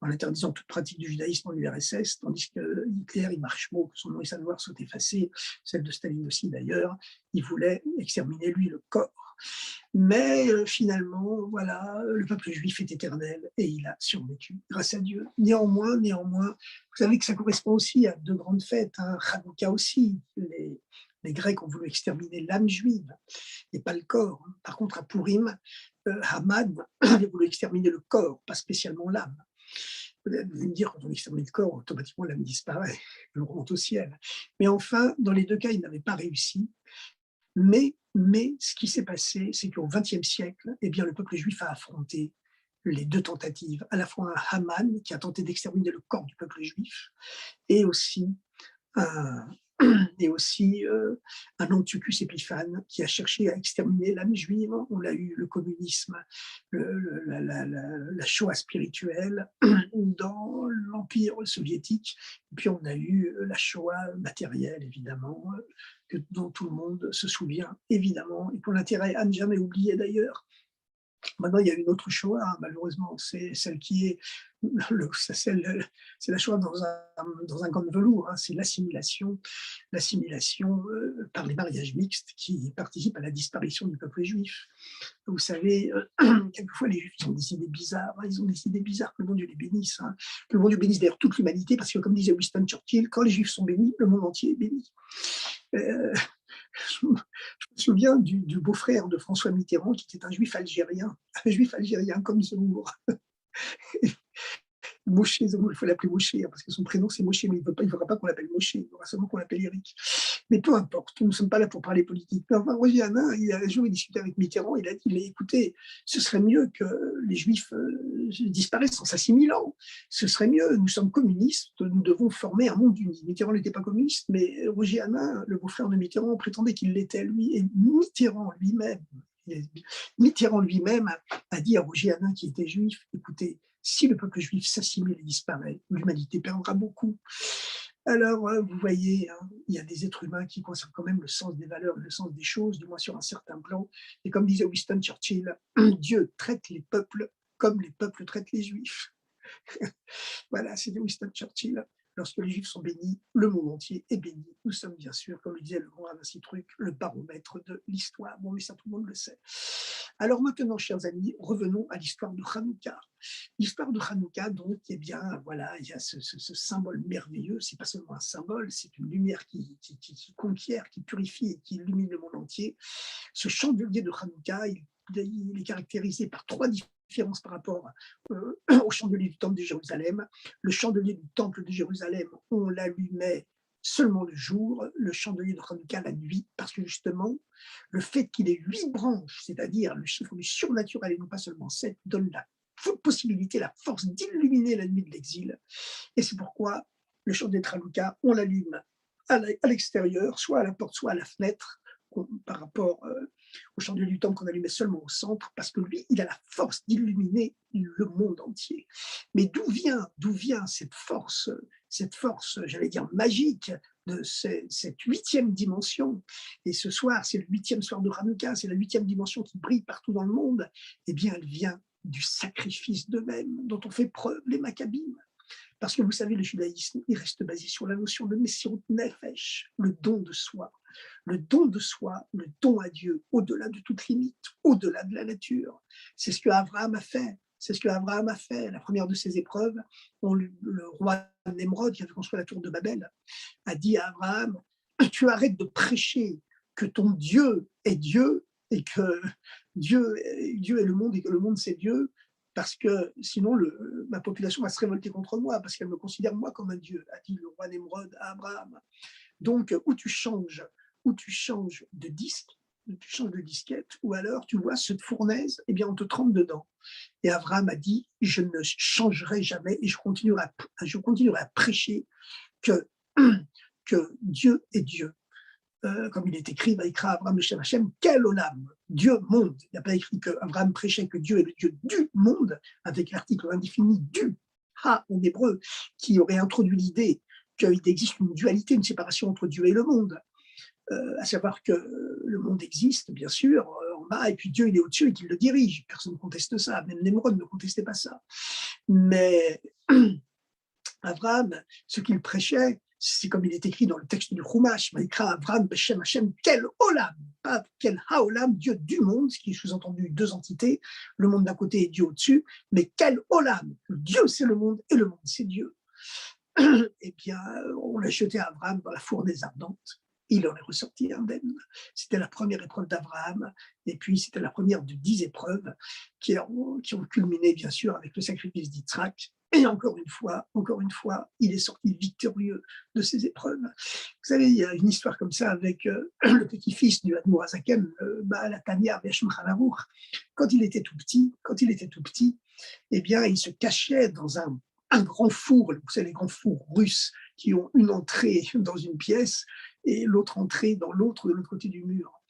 en interdisant toute pratique du judaïsme en URSS, tandis que Hitler, il marche mot, que son nom et sa mémoire soient effacés, celle de Staline aussi d'ailleurs, il voulait exterminer lui le corps. Mais finalement, voilà, le peuple juif est éternel et il a survécu, grâce à Dieu. Néanmoins, vous savez que ça correspond aussi à deux grandes fêtes, hein, Hanouka aussi. Les Grecs ont voulu exterminer l'âme juive et pas le corps. Par contre, à Purim, Haman avait voulu exterminer le corps, pas spécialement l'âme. Vous allez me dire, quand on extermine le corps, automatiquement l'âme disparaît, elle remonte au ciel. Mais enfin, dans les deux cas, il n'avait pas réussi. Mais ce qui s'est passé, c'est qu'au XXe siècle, eh bien, le peuple juif a affronté les deux tentatives, à la fois un Haman qui a tenté d'exterminer le corps du peuple juif, et aussi un, un Antiochus Épiphane qui a cherché à exterminer l'âme juive. On a eu le communisme, la Shoah spirituelle dans l'Empire soviétique, et puis on a eu la Shoah matérielle, évidemment, dont tout le monde se souvient, évidemment, et qu'on a intérêt à ne jamais oublier d'ailleurs. Maintenant, il y a une autre Shoah, hein, malheureusement, c'est celle qui est, c'est la Shoah dans un gant de velours, hein, c'est l'assimilation par les mariages mixtes qui participent à la disparition du peuple juif. Vous savez, quelquefois les Juifs ont des idées bizarres, hein, ils ont des idées bizarres, que le bon Dieu les bénisse, hein, que le bon Dieu bénisse d'ailleurs toute l'humanité, parce que comme disait Winston Churchill, quand les Juifs sont bénis, le monde entier est béni. Je me souviens du beau-frère de François Mitterrand, qui était un juif algérien comme Zemmour. Moshe Zemmour, il faut l'appeler Moshe, hein, parce que son prénom c'est Moshe, mais il ne voudra pas qu'on l'appelle Moshe, il voudra seulement qu'on l'appelle Eric. Mais peu importe, nous ne sommes pas là pour parler politique. Mais enfin, Roger Hanin, il a un jour discuté avec Mitterrand, il a dit, mais écoutez, ce serait mieux que les Juifs disparaissent en s'assimilant. Ce serait mieux, nous sommes communistes, nous devons former un monde uni. Mitterrand n'était pas communiste, mais Roger Hanin, le beau-frère de Mitterrand, prétendait qu'il l'était lui, et Mitterrand lui-même a dit à Roger Hanin, qui était juif, écoutez, si le peuple juif s'assimile et disparaît, l'humanité perdra beaucoup. Alors, vous voyez, hein, il y a des êtres humains qui conservent quand même le sens des valeurs, le sens des choses, du moins sur un certain plan. Et comme disait Winston Churchill, Dieu traite les peuples comme les peuples traitent les juifs. Voilà, c'était Winston Churchill. lorsque les Juifs sont bénis, le monde entier est béni. Nous sommes bien sûr, comme le disait le grand Rav Truc, le baromètre de l'histoire. Bon, mais ça, tout le monde le sait. Alors maintenant, chers amis, revenons à l'histoire de Hanouka. L'histoire de Hanouka, donc, eh bien, voilà, il y a ce symbole merveilleux. C'est pas seulement un symbole, c'est une lumière qui conquiert, qui purifie et qui illumine le monde entier. Ce chandelier de Hanouka, il est caractérisé par trois différences par rapport au chandelier du temple de Jérusalem. Le chandelier du temple de Jérusalem, on l'allumait seulement le jour, le chandelier de Hanouka la nuit, parce que justement, le fait qu'il ait 8 branches, c'est-à-dire le chiffre du surnaturel et non pas seulement 7, donne la possibilité, la force d'illuminer la nuit de l'exil. Et c'est pourquoi le chandelier de Hanouka, on l'allume à l'extérieur, soit à la porte, soit à la fenêtre, par rapport au chandelier du temple qu'on allumait seulement au centre, parce que lui, il a la force d'illuminer le monde entier. Mais d'où vient cette force, j'allais dire magique, de cette 8e dimension? Et ce soir, c'est le 8e soir de Hanouka, c'est la 8e dimension qui brille partout dans le monde. Eh bien, elle vient du sacrifice d'eux-mêmes dont ont fait preuve les Maccabim. Parce que vous savez, le judaïsme, il reste basé sur la notion de Messirut Nefesh, le don de soi. Le don de soi, le don à Dieu, au-delà de toute limite, au-delà de la nature. C'est ce que Abraham a fait. C'est ce que Abraham a fait. La première de ses épreuves, le roi Nemrod, qui avait construit la tour de Babel, a dit à Abraham, tu arrêtes de prêcher que ton Dieu est Dieu et que Dieu est le monde et que le monde c'est Dieu, parce que sinon ma population va se révolter contre moi, parce qu'elle me considère moi comme un Dieu, a dit le roi Nemrod à Abraham. Donc, où tu changes de disque, tu changes de disquette, ou alors tu vois cette fournaise, eh bien on te trempe dedans. Et Abraham a dit, je ne changerai jamais et je continuerai à prêcher que, que Dieu est Dieu. Comme il est écrit, Vaikra Abraham Shem Hashem, quel olam, Dieu monde. Il n'y a pas écrit que Abraham prêchait que Dieu est le Dieu du monde, avec l'article indéfini du, ha en hébreu, qui aurait introduit l'idée qu'il existe une dualité, une séparation entre Dieu et le monde. À savoir que le monde existe, bien sûr, en bas, et puis Dieu, il est au-dessus et qu'il le dirige. Personne ne conteste ça, même Nemrod ne contestait pas ça. Mais Abraham, ce qu'il prêchait, c'est comme il est écrit dans le texte du Chumash, Maïkra Abraham Beshem Hashem, quel olam, pas quel haolam, Dieu du monde, ce qui est sous-entendu deux entités, le monde d'un côté et Dieu au-dessus, mais quel olam, Dieu c'est le monde et le monde c'est Dieu. Eh bien, on l'a jeté à Abraham dans la fournaise ardente. Il en est ressorti indemne. C'était la première épreuve d'Abraham, et puis c'était la première de 10 épreuves qui ont culminé, bien sûr, avec le sacrifice d'Yitzhak. Et encore une fois, il est sorti victorieux de ces épreuves. Vous savez, il y a une histoire comme ça avec le petit-fils du Admour Hazaken, Baal Atania Shulchan Aruch. Quand il était tout petit, eh bien, il se cachait dans un grand four, vous savez, les grands fours russes qui ont une entrée dans une pièce et l'autre entrée dans l'autre, de l'autre côté du mur.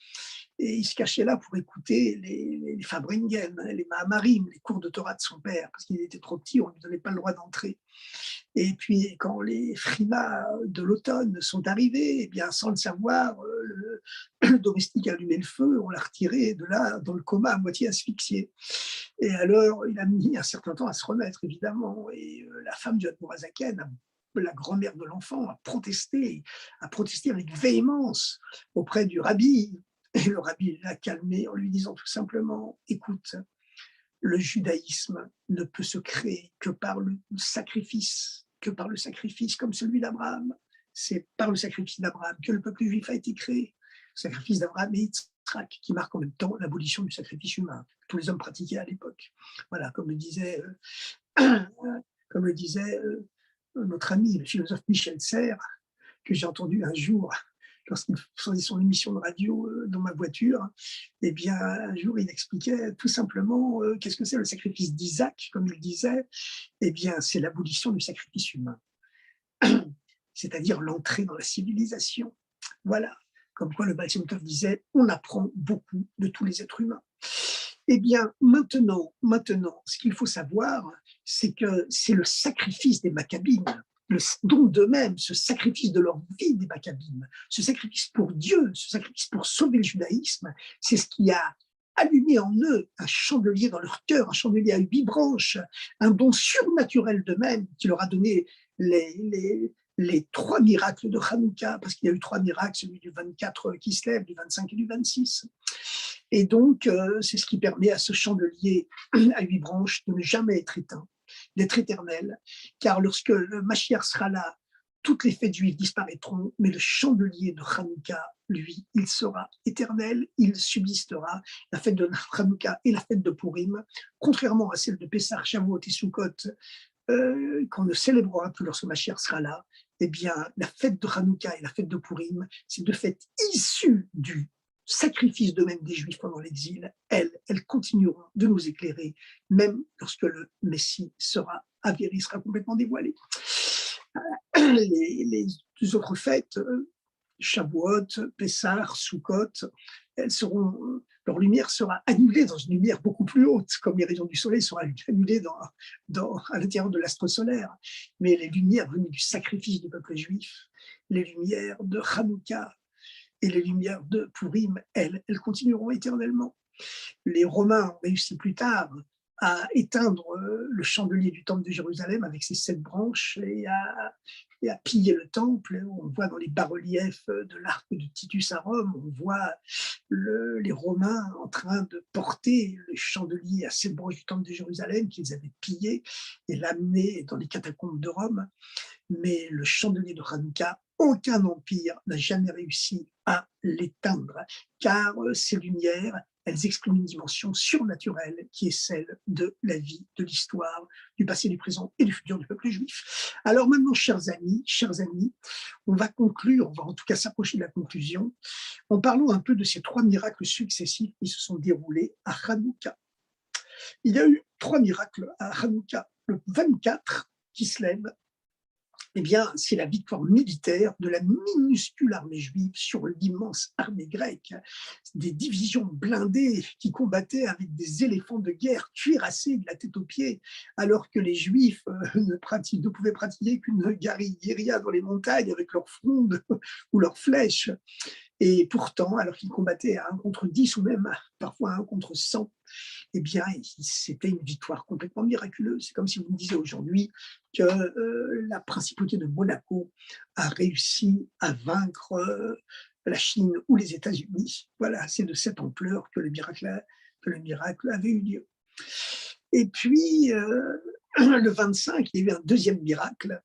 Et il se cachait là pour écouter les Fabringen, les Mahamarim, les cours de Torah de son père, parce qu'il était trop petit, on ne lui donnait pas le droit d'entrer. Et puis, quand les frimas de l'automne sont arrivés, eh bien, sans le savoir, le domestique a allumé le feu, on l'a retiré de là dans le coma à moitié asphyxié. Et alors, il a mis un certain temps à se remettre, évidemment. Et la femme du Admour Hazaken, la grand-mère de l'enfant, a protesté avec véhémence auprès du rabbi. Et le rabbi l'a calmé en lui disant tout simplement, écoute, le judaïsme ne peut se créer que par le sacrifice, comme celui d'Abraham. C'est par le sacrifice d'Abraham que le peuple juif a été créé. Le sacrifice d'Abraham et Yitzhak, qui marque en même temps l'abolition du sacrifice humain que tous les hommes pratiquaient à l'époque. Voilà, comme le disait notre ami, le philosophe Michel Serres, que j'ai entendu un jour lorsqu'il faisait son émission de radio dans ma voiture. Eh bien, un jour, il expliquait tout simplement qu'est-ce que c'est le sacrifice d'Isaac, comme il disait. Eh bien, c'est l'abolition du sacrifice humain, c'est-à-dire l'entrée dans la civilisation. Voilà, comme quoi le Baal Shem Tov disait, on apprend beaucoup de tous les êtres humains. Eh bien, maintenant, ce qu'il faut savoir, c'est que c'est le sacrifice des Maccabim, le don d'eux-mêmes, ce sacrifice de leur vie des Maccabim, ce sacrifice pour Dieu, ce sacrifice pour sauver le judaïsme, c'est ce qui a allumé en eux un chandelier dans leur cœur, un chandelier à 8 branches, un don surnaturel d'eux-mêmes qui leur a donné les trois miracles de Hanouka, parce qu'il y a eu trois miracles, celui du 24 qui se lève, du 25 et du 26. Et donc, c'est ce qui permet à ce chandelier à 8 branches de ne jamais être éteint, d'être éternel, car lorsque le Mashiach sera là, toutes les fêtes juives disparaîtront, mais le chandelier de Hanouka, lui, il sera éternel, il subsistera. La fête de Hanouka et la fête de Purim, contrairement à celle de Pessah, Shavuot et Sukkot, qu'on ne célébrera plus lorsque Mashiach sera là, eh bien, la fête de Hanouka et la fête de Purim, ces deux fêtes issues du sacrifice d'eux-mêmes des Juifs pendant l'exil, elles continueront de nous éclairer, même lorsque le Messie sera avéré, sera complètement dévoilé. Les deux autres fêtes, Shavuot, Pessah, Sukkot, leur lumière sera annulée dans une lumière beaucoup plus haute, comme les rayons du soleil seront annulés à l'intérieur de l'astre solaire. Mais les lumières venues du sacrifice du peuple juif, les lumières de Hanouka et les lumières de Purim, elles continueront éternellement. Les Romains ont réussi plus tard à éteindre le chandelier du temple de Jérusalem avec ses 7 branches et à piller le temple. On voit dans les bas-reliefs de l'arc de Titus à Rome, on voit les Romains en train de porter le chandelier à 7 branches du temple de Jérusalem qu'ils avaient pillé et l'amener dans les catacombes de Rome. Mais le chandelier de Hanouka, aucun empire n'a jamais réussi à l'éteindre, car ces lumières, elles expriment une dimension surnaturelle qui est celle de la vie, de l'histoire, du passé, du présent et du futur du peuple juif. Alors maintenant, chers amis, on va conclure, on va en tout cas s'approcher de la conclusion, en parlant un peu de ces 3 miracles successifs qui se sont déroulés à Hanouka. Il y a eu 3 miracles à Hanouka. Le 24 qui se lève, eh bien, c'est la victoire militaire de la minuscule armée juive sur l'immense armée grecque. Des divisions blindées qui combattaient avec des éléphants de guerre cuirassés de la tête aux pieds, alors que les Juifs ne pouvaient pratiquer qu'une guérilla dans les montagnes avec leurs frondes ou leurs flèches. Et pourtant, alors qu'ils combattaient à 1 contre 10 ou même parfois à 1 contre 100, eh bien, c'était une victoire complètement miraculeuse. C'est comme si vous me disiez aujourd'hui que la principauté de Monaco a réussi à vaincre la Chine ou les États-Unis. Voilà, c'est de cette ampleur que le miracle avait eu lieu. Et puis, le 25, il y a eu un deuxième miracle,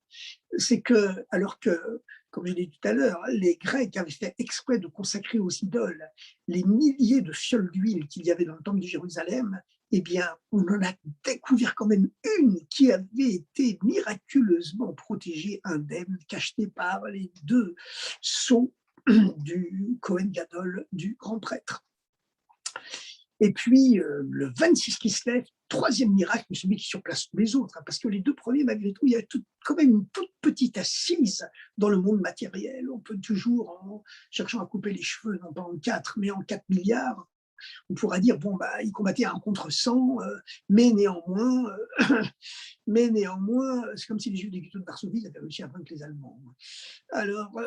c'est que, alors que, comme je l'ai dit tout à l'heure, les Grecs avaient fait exprès de consacrer aux idoles les milliers de fioles d'huile qu'il y avait dans le temple de Jérusalem, eh bien, on en a découvert quand même une qui avait été miraculeusement protégée, indemne, cachetée par les 2 sceaux du Kohen Gadol, du grand prêtre. Et puis, le 26 qui se lève, 3e miracle, mais celui qui surplace tous les autres, hein, parce que les 2 premiers, malgré tout, il y a quand même une toute petite assise dans le monde matériel. On peut toujours, en cherchant à couper les cheveux, non pas en 4, mais en 4 milliards, on pourra dire, bon, bah, ils combattaient à 1 contre 100, mais néanmoins, c'est comme si les Juifs du ghetto de Varsovie avaient réussi à vaincre les Allemands. Alors,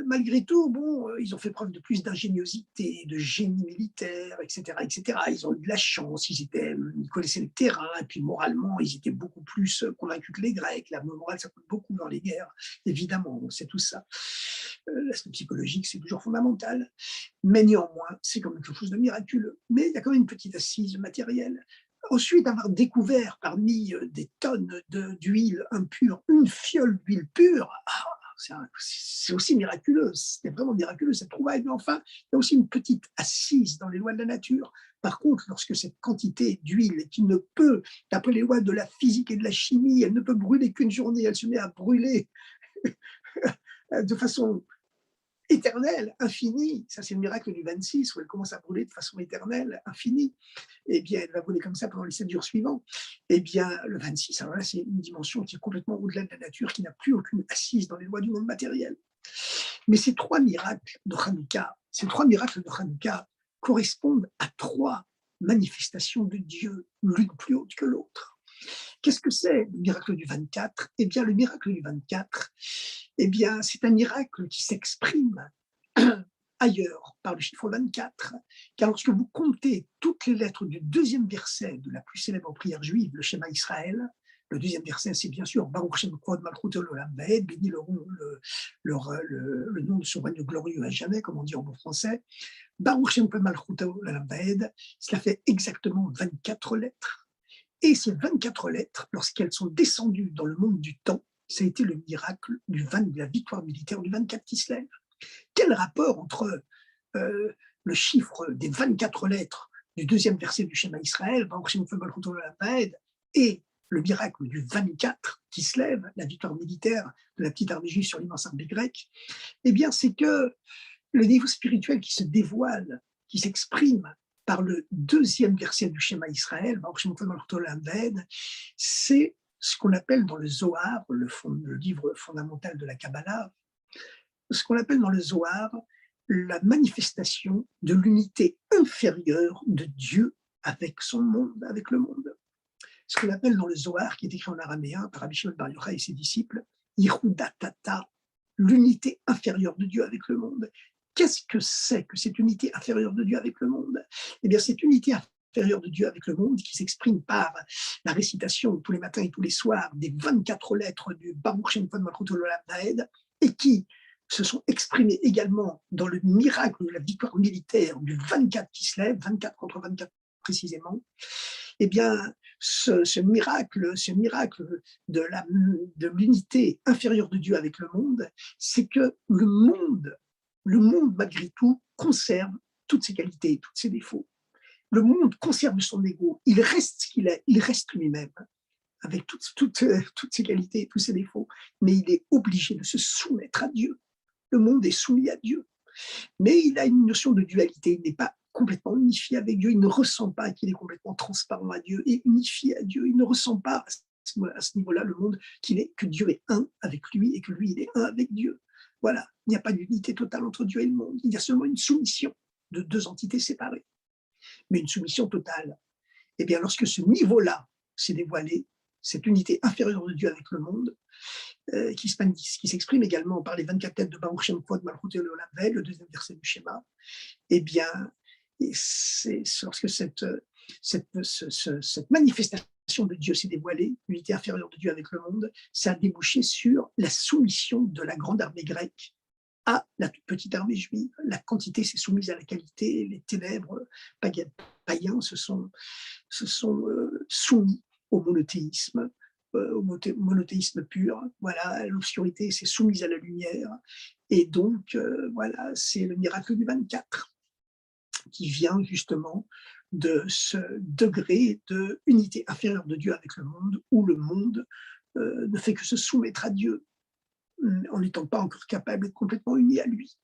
malgré tout, bon, ils ont fait preuve de plus d'ingéniosité, de génie militaire, etc., etc. Ils ont eu de la chance, ils connaissaient le terrain, et puis moralement, ils étaient beaucoup plus convaincus que les Grecs. La morale, ça compte beaucoup dans les guerres, évidemment, c'est tout ça. L'aspect psychologique, c'est toujours fondamental, mais néanmoins, c'est quand même quelque chose de miraculeux. Mais il y a quand même une petite assise matérielle. Ensuite, avoir découvert parmi des tonnes d'huile impure, une fiole d'huile pure, c'est aussi miraculeux, c'était vraiment miraculeux cette trouvaille, mais enfin, il y a aussi une petite assise dans les lois de la nature. Par contre, lorsque cette quantité d'huile qui ne peut, d'après les lois de la physique et de la chimie, elle ne peut brûler qu'une journée, elle se met à brûler de façon éternelle, infinie, ça c'est le miracle du 26, où elle commence à brûler de façon éternelle, infinie, et bien elle va brûler comme ça pendant les 7 jours suivants, et bien le 26, alors là c'est une dimension qui est complètement au-delà de la nature, qui n'a plus aucune assise dans les lois du monde matériel. Mais ces 3 miracles de Hanouka correspondent à 3 manifestations de Dieu, l'une plus haute que l'autre. Qu'est-ce que c'est le miracle du 24? Eh bien, le miracle du 24, eh bien, c'est un miracle qui s'exprime ailleurs par le chiffre 24, car lorsque vous comptez toutes les lettres du 2e verset de la plus célèbre prière juive, le Shema Israël, Le deuxième verset, c'est bien sûr Baruch Shem Kvod Malchut Olam Vaed, béni le nom de son règne glorieux à jamais, comme on dit en bon français. Baruch Shem Kvod Malchut Olam Vaed, cela fait exactement 24 lettres. Et ces 24 lettres, lorsqu'elles sont descendues dans le monde du temps, ça a été le miracle de la victoire militaire du 24 Kislev. Quel rapport entre le chiffre des 24 lettres du deuxième verset du schéma Israël, Baruch Shem Kvod Malchut Olam Vaed, et le miracle du 24 qui se lève, la victoire militaire de la petite armée juive sur l'immense armée grecque, eh bien, c'est que le niveau spirituel qui se dévoile, qui s'exprime par le deuxième verset du schéma Israël, c'est ce qu'on appelle dans le Zohar, le livre fondamental de la Kabbalah, ce qu'on appelle dans le Zohar la manifestation de l'unité inférieure de Dieu avec son monde, avec le monde. Ce qu'on appelle dans le Zohar, qui est écrit en araméen par Rabbi Shimon Bar Yochai et ses disciples, Yihudatata, l'unité inférieure de Dieu avec le monde. Qu'est-ce que c'est que cette unité inférieure de Dieu avec le monde? Eh bien, cette unité inférieure de Dieu avec le monde qui s'exprime par la récitation tous les matins et tous les soirs des 24 lettres du Baruch Shem Kvod Malchut Olam Vaed et qui se sont exprimées également dans le miracle de la victoire militaire du 24 qui se lève, 24 contre 24 précisément, eh bien, ce miracle de l'unité inférieure de Dieu avec le monde, c'est que le monde, malgré tout, conserve toutes ses qualités, tous ses défauts. Le monde conserve son ego, il reste ce qu'il est, il reste lui-même, avec toutes ses qualités et tous ses défauts, mais il est obligé de se soumettre à Dieu. Le monde est soumis à Dieu. Mais il a une notion de dualité, il n'est pas complètement unifié avec Dieu, il ne ressent pas qu'il est complètement transparent à Dieu et unifié à Dieu, il ne ressent pas à ce niveau-là le monde que Dieu est un avec lui et que lui il est un avec Dieu. Voilà, il n'y a pas d'unité totale entre Dieu et le monde, il y a seulement une soumission de deux entités séparées, mais une soumission totale. Et bien lorsque ce niveau-là s'est dévoilé, cette unité inférieure de Dieu avec le monde, qui s'exprime également par les 24 têtes de Baruch Shem Kvod Malchut Olam Vaed, le deuxième verset du schéma, eh bien, c'est lorsque cette manifestation de Dieu s'est dévoilée, l'unité inférieure de Dieu avec le monde, ça a débouché sur la soumission de la grande armée grecque à la toute petite armée juive. La quantité s'est soumise à la qualité, les ténèbres païens se sont soumis au monothéisme, pur. Voilà, l'obscurité s'est soumise à la lumière. Et donc, voilà, c'est le miracle du 24 qui vient justement de ce degré de unité inférieure de Dieu avec le monde, où le monde ne fait que se soumettre à Dieu, en n'étant pas encore capable d'être complètement uni à lui.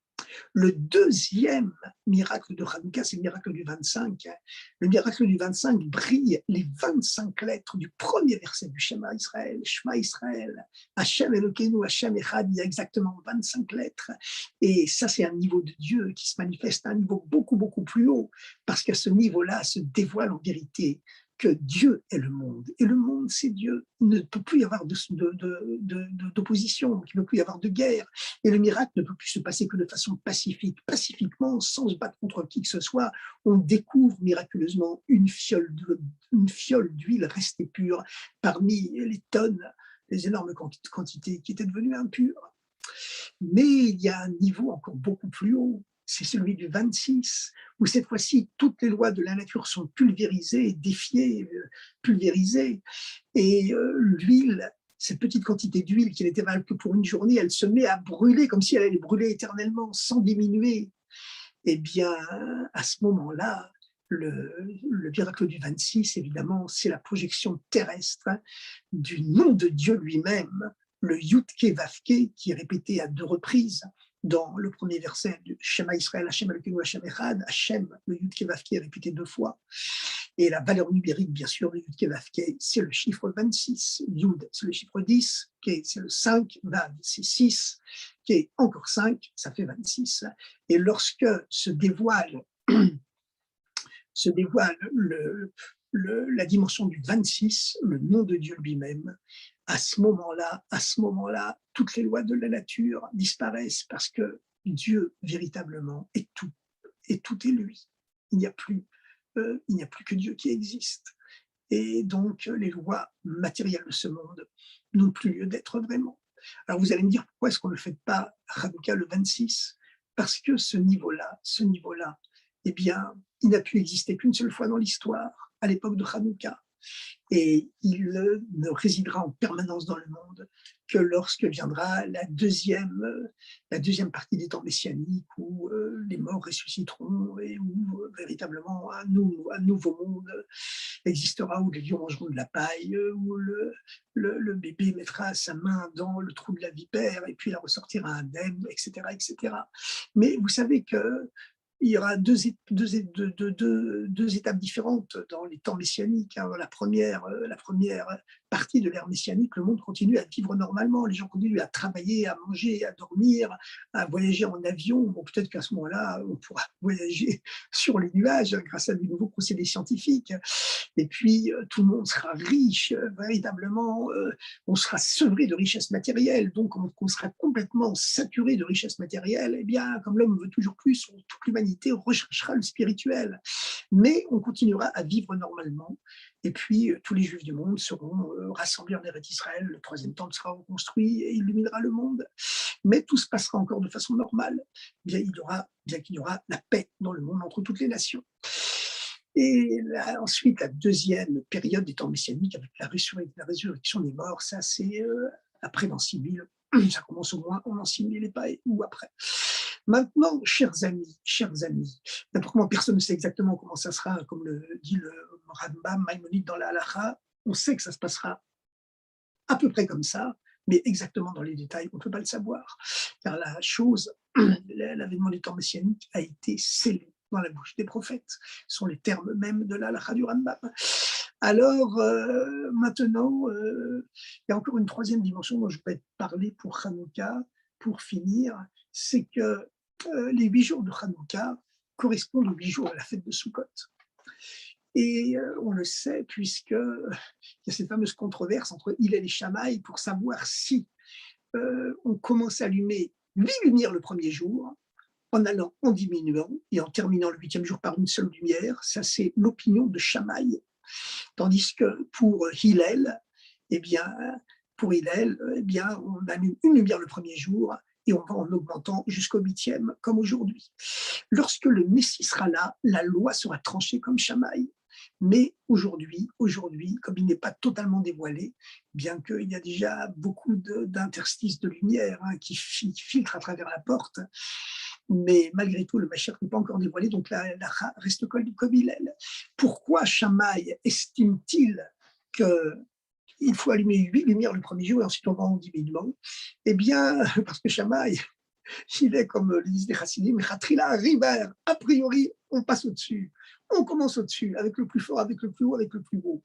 Le deuxième miracle de Hanouka, c'est le miracle du 25. Le miracle du 25 brille les 25 lettres du premier verset du Shema Israël. Shema Israël, Hashem Elokeinu, Hashem Echad, il y a exactement 25 lettres. Et ça, c'est un niveau de Dieu qui se manifeste à un niveau beaucoup, beaucoup plus haut, parce qu'à ce niveau-là se dévoile en vérité que Dieu est le monde, et le monde c'est Dieu. Il ne peut plus y avoir d'opposition, il ne peut plus y avoir de guerre, et le miracle ne peut plus se passer que de façon pacifique, pacifiquement, sans se battre contre qui que ce soit. On découvre miraculeusement une fiole d'huile restée pure parmi les tonnes, les énormes quantités qui étaient devenues impures. Mais il y a un niveau encore beaucoup plus haut, c'est celui du 26, où cette fois-ci, toutes les lois de la nature sont pulvérisées, défiées, pulvérisées, et l'huile, cette petite quantité d'huile qui n'était valable que pour une journée, elle se met à brûler comme si elle allait brûler éternellement, sans diminuer. Eh bien, à ce moment-là, le miracle du 26, évidemment, c'est la projection terrestre du nom de Dieu lui-même, le Yudke Vavke, qui est répété à 2 reprises dans le premier verset du Shema Israël, Hashem Elokeinu, Hashem Echad. Hashem, le Yudke Vavke est répété 2 fois. Et la valeur numérique, bien sûr, de Yudke Vavke, c'est le chiffre 26. Yud, c'est le chiffre 10, Ke, c'est le 5, Vav, c'est 6, Ke, encore 5, ça fait 26. Et lorsque se dévoile la dimension du 26, le nom de Dieu lui-même, à ce moment-là, toutes les lois de la nature disparaissent parce que Dieu véritablement est tout, et tout est lui. Il n'y a plus que Dieu qui existe. et donc les lois matérielles de ce monde n'ont plus lieu d'être vraiment. Alors vous allez me dire, pourquoi est-ce qu'on ne fait pas Hanouka le 26? Parce que ce niveau-là, eh bien, il n'a pu exister qu'une seule fois dans l'histoire, à l'époque de Hanouka. Et il ne résidera en permanence dans le monde que lorsque viendra la deuxième partie des temps messianiques, où les morts ressusciteront et où véritablement un nouveau monde existera, où les lions mangeront de la paille, où le bébé mettra sa main dans le trou de la vipère et puis il en ressortira indemne, etc., etc. Mais vous savez que il y aura deux étapes différentes dans les temps messianiques, hein. La première partie de l'ère messianique, le monde continue à vivre normalement. Les gens continuent à travailler, à manger, à dormir, à voyager en avion. Bon, peut-être qu'à ce moment-là, on pourra voyager sur les nuages, hein, grâce à de nouveaux procédés scientifiques. Et puis, tout le monde sera riche, véritablement, on sera sevré de richesses matérielles, donc on sera complètement saturé de richesses matérielles. Eh bien, comme l'homme veut toujours plus, toute l'humanité recherchera le spirituel. Mais on continuera à vivre normalement. Et puis, tous les Juifs du monde seront rassemblés en Eretz Israël. Le troisième temple sera reconstruit et illuminera le monde. Mais tout se passera encore de façon normale. Bien qu'il y aura la paix dans le monde entre toutes les nations. Et là, ensuite, la deuxième période des temps messianiques, avec la résurrection des morts, ça c'est après l'an 6000. Ça commence au moins en l'an 6000 et pas ou après. Maintenant, chers amis, d'abord comment personne ne sait exactement comment ça sera, comme le dit le Rambam Maïmonide dans la Halacha, on sait que ça se passera à peu près comme ça, mais exactement dans les détails, on ne peut pas le savoir. Car la chose, l'avènement des temps messianiques a été scellé dans la bouche des prophètes. Ce sont les termes même de l'Halakha du Rambam. Alors, maintenant, il y a encore une troisième dimension dont je vais parler pour Hanouka, pour finir, c'est que les 8 jours de Hanouka correspondent aux 8 jours de la fête de Sukkot. Et on le sait puisqu'il y a cette fameuse controverse entre Hillel et Shammai pour savoir si on commence à allumer 8 lumières le premier jour, en allant en diminuant et en terminant le 8e jour par une seule lumière. Ça, c'est l'opinion de Shammai. Tandis que pour Hillel, eh bien, on allume une lumière le premier jour et on va en augmentant jusqu'au 8e, comme aujourd'hui. Lorsque le Messie sera là, la loi sera tranchée comme Shammai. Mais aujourd'hui, comme il n'est pas totalement dévoilé, bien qu'il y a déjà beaucoup d'interstices de lumière, hein, qui filtrent à travers la porte, mais malgré tout, le Mashiach n'est pas encore dévoilé, donc la reste comme il est. Pourquoi Shammai estime-t-il qu'il faut allumer 8 lumières le premier jour et ensuite on va en diminuant? Eh bien, parce que Shammai, il est comme le disent les Chassidim, Chatrila River, a priori, on passe au-dessus. On commence au-dessus, avec le plus fort, avec le plus haut, avec le plus beau.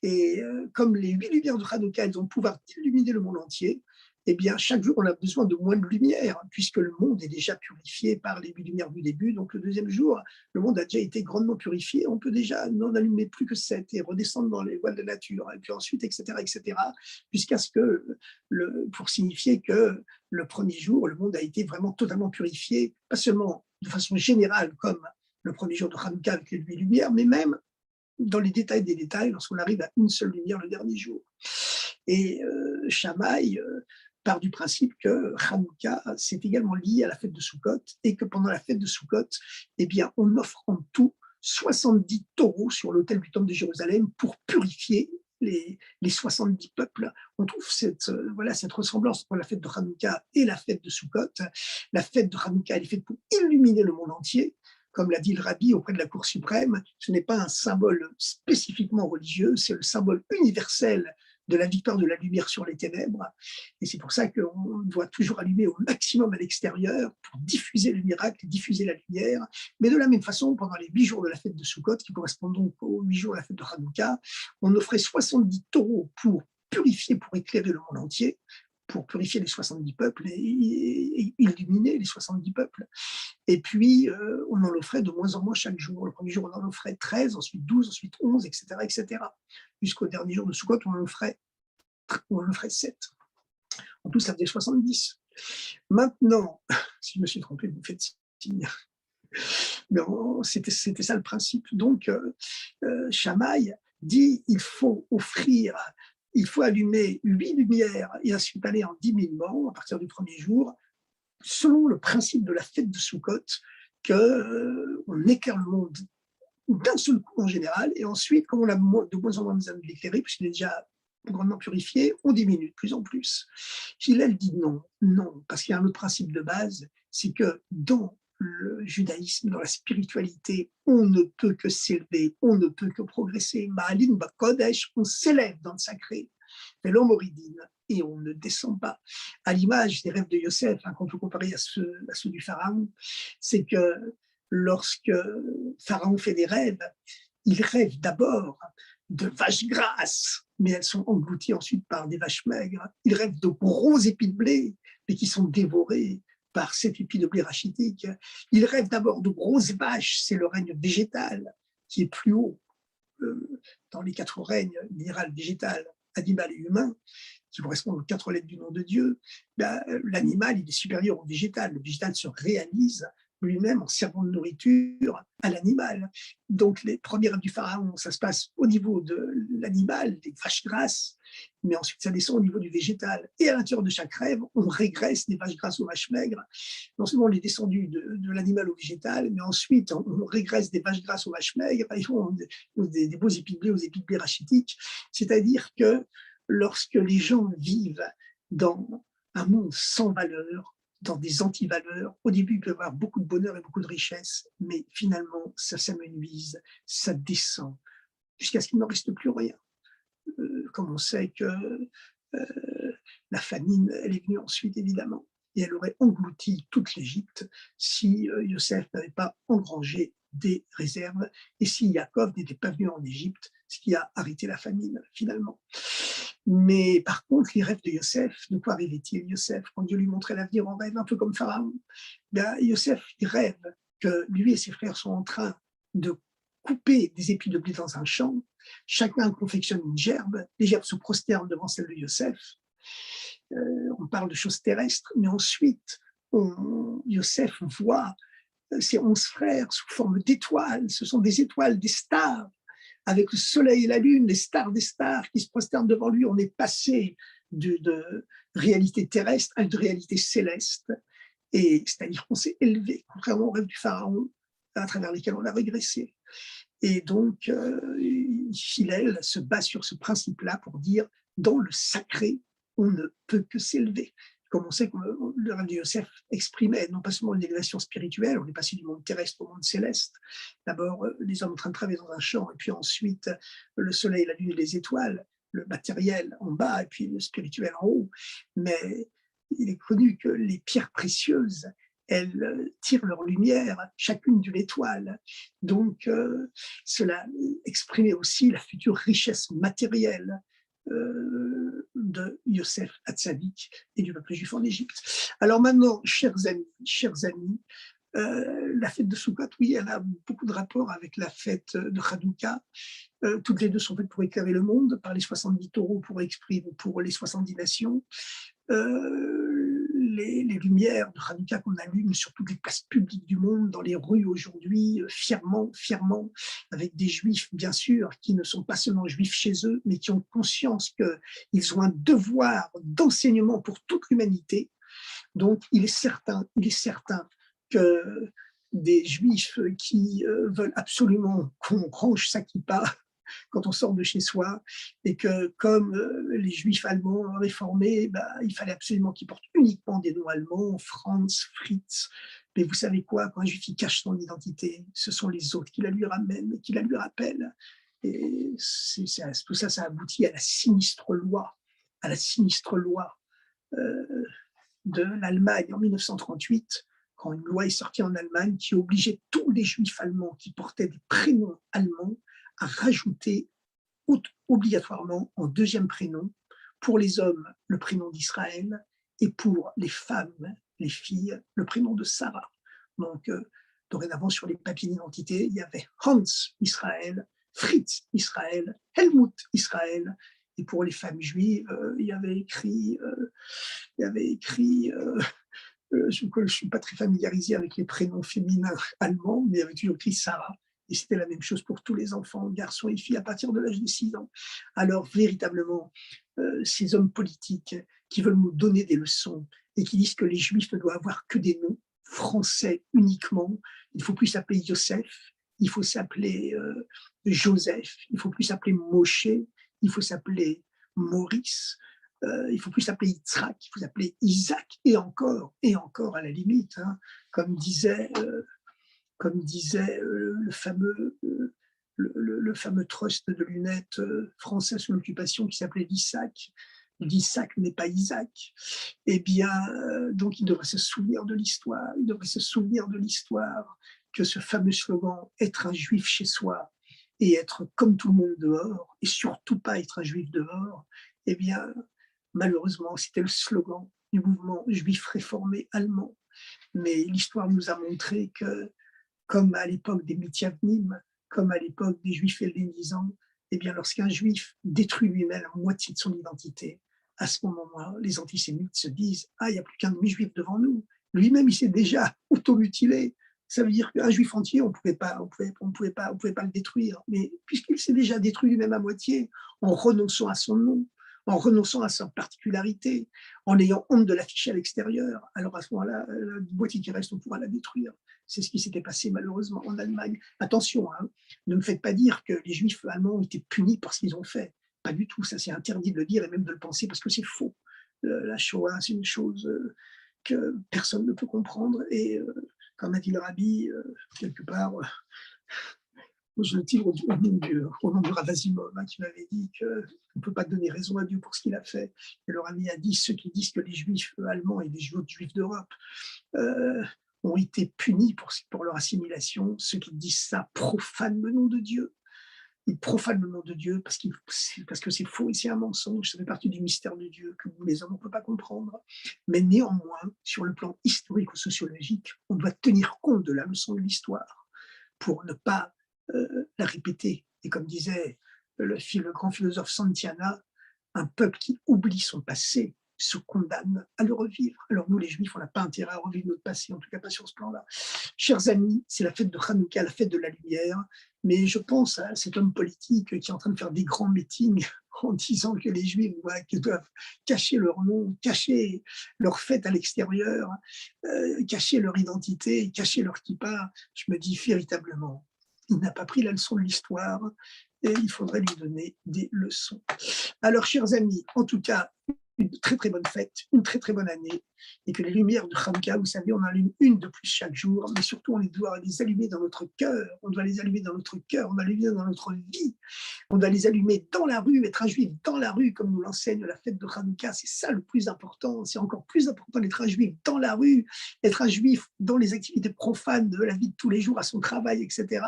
Et comme les 8 lumières de Hanouka, elles ont le pouvoir d'illuminer le monde entier, eh bien, chaque jour, on a besoin de moins de lumière, puisque le monde est déjà purifié par les 8 lumières du début. Donc, le deuxième jour, le monde a déjà été grandement purifié. On peut déjà n'en allumer plus que 7 et redescendre dans les voies de la nature. Et puis ensuite, etc., jusqu'à ce que, pour signifier que le premier jour, le monde a été vraiment totalement purifié, pas seulement de façon générale, comme le premier jour de Hanouka avec les 8 lumières, mais même dans les détails des détails, lorsqu'on arrive à une seule lumière le dernier jour. Et Shammai part du principe que Hanouka, c'est également lié à la fête de Sukkot, et que pendant la fête de Sukkot, eh bien, on offre en tout 70 taureaux sur l'autel du temple de Jérusalem pour purifier les 70 peuples. On trouve cette ressemblance entre la fête de Hanouka et la fête de Sukkot. La fête de Hanouka, elle est faite pour illuminer le monde entier. Comme l'a dit le Rabbi auprès de la Cour suprême, ce n'est pas un symbole spécifiquement religieux, c'est le symbole universel de la victoire de la lumière sur les ténèbres. Et c'est pour ça qu'on doit toujours allumer au maximum à l'extérieur pour diffuser le miracle, diffuser la lumière. Mais de la même façon, pendant les 8 jours de la fête de Sukkot, qui correspondent donc aux 8 jours de la fête de Hanouka, on offrait 70 taureaux pour purifier, pour éclairer le monde entier, pour purifier les 70 peuples et illuminer les 70 peuples. Et puis, on en offrait de moins en moins chaque jour. Le premier jour, on en offrait 13, ensuite 12, ensuite 11, etc. Jusqu'au dernier jour de Sukkot, on en offrait 7. En tout, ça faisait 70. Maintenant, si je me suis trompé, vous me faites signe. Mais c'était ça le principe. Donc, Shammai dit il faut allumer 8 lumières et ensuite aller en diminuant à partir du premier jour, selon le principe de la fête de Sukkot, qu'on éclaire le monde d'un seul coup en général, et ensuite, comme on a de moins en moins besoin de l'éclairer, puisqu'il est déjà grandement purifié, on diminue de plus en plus. Hillel dit non, non, parce qu'il y a un autre principe de base, c'est que dans le judaïsme, dans la spiritualité, on ne peut que s'élever, on ne peut que progresser. Ma'alin ba'kodesh, on s'élève dans le sacré. Mais l'homoridine, et on ne descend pas. À l'image des rêves de Yosef, hein, qu'on peut comparer à ceux du pharaon, c'est que lorsque Pharaon fait des rêves, il rêve d'abord de vaches grasses, mais elles sont englouties ensuite par des vaches maigres. Il rêve de gros épis de blé, mais qui sont dévorés par cet épi de blé rachitique. Il rêve d'abord de grosses vaches, c'est le règne végétal qui est plus haut dans les 4 règnes, minéral, végétal, animal et humain, qui correspondent aux 4 lettres du nom de Dieu. Ben, l'animal, il est supérieur au végétal. Le végétal se réalise lui-même en servant de nourriture à l'animal. Donc, les premiers rêves du pharaon, ça se passe au niveau de l'animal, des vaches grasses, mais ensuite ça descend au niveau du végétal. Et à l'intérieur de chaque rêve, on régresse des vaches grasses aux vaches maigres. Non seulement on est descendu de l'animal au végétal, mais ensuite on régresse des vaches grasses aux vaches maigres, et on des beaux épis de blé aux épis de blé rachitiques. C'est-à-dire que lorsque les gens vivent dans un monde sans valeur, dans des antivaleurs. Au début, il peut y avoir beaucoup de bonheur et beaucoup de richesse, mais finalement, ça s'amenuise, ça descend, jusqu'à ce qu'il ne reste plus rien. Comme on sait que la famine, elle est venue ensuite, évidemment, et elle aurait englouti toute l'Égypte si Yosef n'avait pas engrangé des réserves et si Yaakov n'était pas venu en Égypte, ce qui a arrêté la famine, finalement. Mais par contre, les rêves de Yosef, de quoi rêvait-il Yosef quand Dieu lui montrait l'avenir en rêve, un peu comme Pharaon? Ben, Yosef, il rêve que lui et ses frères sont en train de couper des épis de blé dans un champ. Chacun confectionne une gerbe. Les gerbes se prosternent devant celle de Yosef. On parle de choses terrestres, mais ensuite, Yosef voit ses 11 frères sous forme d'étoiles. Ce sont des étoiles, des stars, avec le soleil et la lune, les stars des stars qui se prosternent devant lui. On est passé de réalité terrestre à une réalité céleste. Et c'est-à-dire qu'on s'est élevé, contrairement au rêve du pharaon, à travers lesquels on a régressé. Et donc, Hillel se base sur ce principe-là pour dire, dans le sacré, on ne peut que s'élever. Comme on sait que le rêve de Yosef exprimait non pas seulement une élévation spirituelle, on est passé du monde terrestre au monde céleste. D'abord, les hommes en train de travailler dans un champ, et puis ensuite, le soleil, la lune et les étoiles, le matériel en bas, et puis le spirituel en haut. Mais il est connu que les pierres précieuses, elles tirent leur lumière, chacune d'une étoile. Donc, cela exprimait aussi la future richesse matérielle de Yosef Hatzadik et du peuple juif en Égypte. Alors maintenant, chers amis, la fête de Sukkot, oui, elle a beaucoup de rapport avec la fête de Hanouka. Toutes les deux sont faites pour éclairer le monde, par les 70 taureaux pour exprimer pour les 70 nations. Les lumières de Hanouka qu'on allume sur toutes les places publiques du monde, dans les rues aujourd'hui, fièrement, avec des juifs, bien sûr, qui ne sont pas seulement juifs chez eux, mais qui ont conscience qu'ils ont un devoir d'enseignement pour toute l'humanité. Donc, il est certain que des juifs qui veulent absolument qu'on range sa kippa quand on sort de chez soi, et que comme les juifs allemands réformés, il fallait absolument qu'ils portent uniquement des noms allemands, Franz, Fritz. Mais vous savez quoi, quand un juif il cache son identité, ce sont les autres qui la lui ramènent, qui la lui rappellent. Et tout ça, ça aboutit à la sinistre loi de l'Allemagne en 1938, quand une loi est sortie en Allemagne qui obligeait tous les juifs allemands qui portaient des prénoms allemands à rajouter obligatoirement en deuxième prénom, pour les hommes, le prénom d'Israël, et pour les femmes, les filles, le prénom de Sarah. Donc, dorénavant, sur les papiers d'identité, il y avait Hans Israël, Fritz Israël, Helmut Israël, et pour les femmes juives, il y avait écrit je ne suis pas très familiarisé avec les prénoms féminins allemands, mais il y avait toujours écrit Sarah. Et c'était la même chose pour tous les enfants, garçons et filles, à partir de l'âge de 6 ans. Alors, véritablement, ces hommes politiques qui veulent nous donner des leçons et qui disent que les Juifs ne doivent avoir que des noms français uniquement, il ne faut plus s'appeler Yosef, il faut s'appeler Joseph, il ne faut plus s'appeler Moshe, il faut s'appeler Maurice, il ne faut plus s'appeler Yitzhak, il faut s'appeler Isaac, et encore à la limite, hein, comme disait, le fameux trust de lunettes français sous l'occupation qui s'appelait l'Isaac. L'Isaac n'est pas Isaac. Eh bien, donc il devrait se souvenir de l'histoire, il devrait se souvenir de l'histoire que ce fameux slogan « être un juif chez soi » et être comme tout le monde dehors, et surtout pas être un juif dehors, eh bien, malheureusement, c'était le slogan du mouvement juif réformé allemand. Mais l'histoire nous a montré que, comme à l'époque des Mithyavnim, comme à l'époque des Juifs hellénisants, eh bien, lorsqu'un Juif détruit lui-même la moitié de son identité, à ce moment-là, les antisémites se disent « Ah, il n'y a plus qu'un demi-juif devant nous. Lui-même, il s'est déjà automutilé. » Ça veut dire qu'un Juif entier, on ne pouvait pas le détruire. Mais puisqu'il s'est déjà détruit lui-même à moitié, en renonçant à son nom, en renonçant à sa particularité, en ayant honte de l'afficher à l'extérieur, alors à ce moment-là, la moitié qui reste, on pourra la détruire. C'est ce qui s'était passé malheureusement en Allemagne. Attention, hein, ne me faites pas dire que les Juifs allemands ont été punis pour ce qu'ils ont fait. Pas du tout, ça c'est interdit de le dire et même de le penser parce que c'est faux. La Shoah, c'est une chose que personne ne peut comprendre et comme a dit le rabbi, quelque part, je le tire au nom du Rav Asimov, hein, qui m'avait dit qu'on ne peut pas donner raison à Dieu pour ce qu'il a fait. Et le rabbi a dit, ceux qui disent que les Juifs allemands et les autres Juifs d'Europe ont été punis pour leur assimilation, ceux qui disent ça profanent le nom de Dieu. Ils profanent le nom de Dieu parce que c'est faux et c'est un mensonge, ça fait partie du mystère de Dieu que nous, les hommes, on ne peut pas comprendre. Mais néanmoins, sur le plan historico-sociologique, on doit tenir compte de la leçon de l'histoire pour ne pas la répéter. Et comme disait le grand philosophe Santayana, un peuple qui oublie son passé se condamne à le revivre. Alors nous, les Juifs, on n'a pas intérêt à revivre notre passé, en tout cas pas sur ce plan-là. Chers amis, c'est la fête de Hanouka, la fête de la lumière, mais je pense à cet homme politique qui est en train de faire des grands meetings en disant que les Juifs doivent cacher leur nom, cacher leur fête à l'extérieur, cacher leur identité, cacher leur kippa. Je me dis véritablement, il n'a pas pris la leçon de l'histoire et il faudrait lui donner des leçons. Alors, chers amis, en tout cas, une très très bonne fête, une très très bonne année, et que les lumières de Hanouka, vous savez, on en allume une de plus chaque jour, mais surtout on doit les allumer dans notre cœur, on doit les allumer dans notre cœur, on doit les allumer dans notre vie, on doit les allumer dans la rue, être un juif dans la rue, comme nous l'enseigne la fête de Hanouka, c'est ça le plus important, c'est encore plus important d'être un juif dans la rue, être un juif dans les activités profanes de la vie de tous les jours, à son travail, etc.,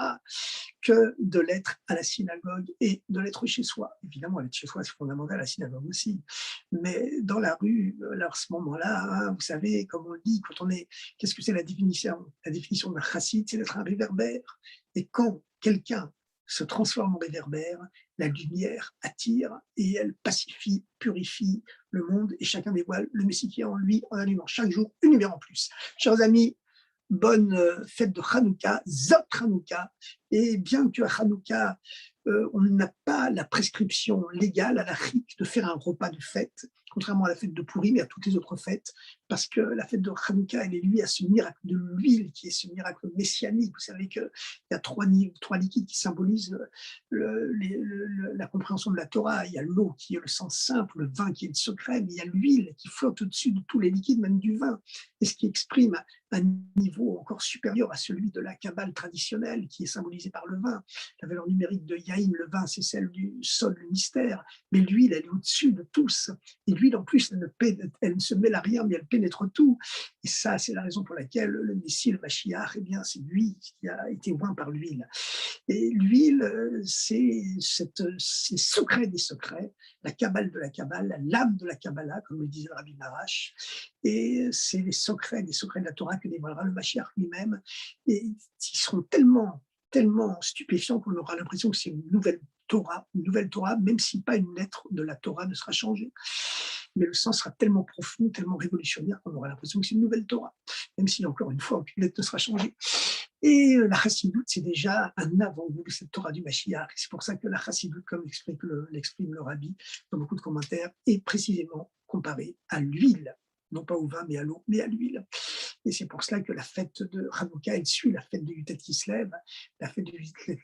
que de l'être à la synagogue et de l'être chez soi. Évidemment, l'être chez soi, c'est fondamental, à la synagogue aussi. Mais dans la rue, à ce moment-là, hein, vous savez, comme on le dit, quand on est, qu'est-ce que c'est la définition? La définition d'un chassid, c'est d'être un réverbère. Et quand quelqu'un se transforme en réverbère, la lumière attire et elle pacifie, purifie le monde et chacun dévoile le Messie qui est en lui en allumant chaque jour une lumière en plus. Chers amis, bonne fête de Hanouka, Zot Hanouka. Et bien que à Hanouka, on n'a pas la prescription légale à la RIC de faire un repas de fête, contrairement à la fête de Pourim et à toutes les autres fêtes, parce que la fête de Hanouka, elle est liée à ce miracle de l'huile, qui est ce miracle messianique. Vous savez qu'il y a trois liquides qui symbolisent la compréhension de la Torah. Il y a l'eau qui est le sens simple, le vin qui est le secret, mais il y a l'huile qui flotte au-dessus de tous les liquides, même du vin, et ce qui exprime un niveau encore supérieur à celui de la Kabbale traditionnelle, qui est symbolisée par le vin. La valeur numérique de Yaïm, le vin, c'est celle du sol, le mystère, mais l'huile, elle est au-dessus de tous. Et l'huile, en plus, elle ne se mêle à rien, mais elle pénètre tout. Et ça, c'est la raison pour laquelle le Messie, le Mashiach, eh bien, c'est lui qui a été oint par l'huile. Et l'huile, c'est secret des secrets, la Kabbale de la Kabbale, l'âme de la Kabbalah, comme le disait le Rabbi Marash. Et c'est les secrets de la Torah que dévoilera le Mashiach lui-même. Et ils seront tellement stupéfiants qu'on aura l'impression que c'est une nouvelle Torah, même si pas une lettre de la Torah ne sera changée. Mais le sens sera tellement profond, tellement révolutionnaire qu'on aura l'impression que c'est une nouvelle Torah, même si, encore une fois, aucune lettre ne sera changée. Et la chassidoute, c'est déjà un avant-goût de cette Torah du Mashiach. C'est pour ça que la chassidoute, comme l'exprime le rabbi dans beaucoup de commentaires, est précisément comparée à l'huile, non pas au vin, mais à l'eau, mais à l'huile. Et c'est pour cela que la fête de Hanouka, elle suit la fête de Yutat Kislev, la fête de Yutat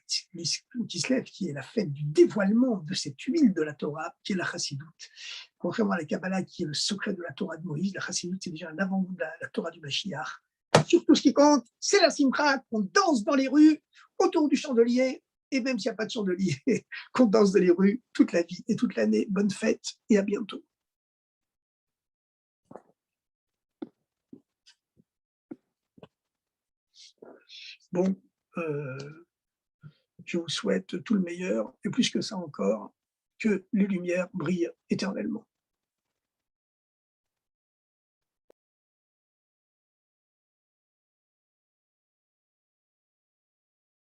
Kislev, qui est la fête du dévoilement de cette huile de la Torah, qui est la chassidoute. Contrairement à la Kabbalah, qui est le secret de la Torah de Moïse, la chassidoute, c'est déjà un avant-goût de la Torah du Mashiach. Surtout, ce qui compte, c'est la simcha, qu'on danse dans les rues, autour du chandelier, et même s'il n'y a pas de chandelier, qu'on danse dans les rues toute la vie et toute l'année. Bonne fête et à bientôt. Bon, je vous souhaite tout le meilleur, et plus que ça encore, que les lumières brillent éternellement.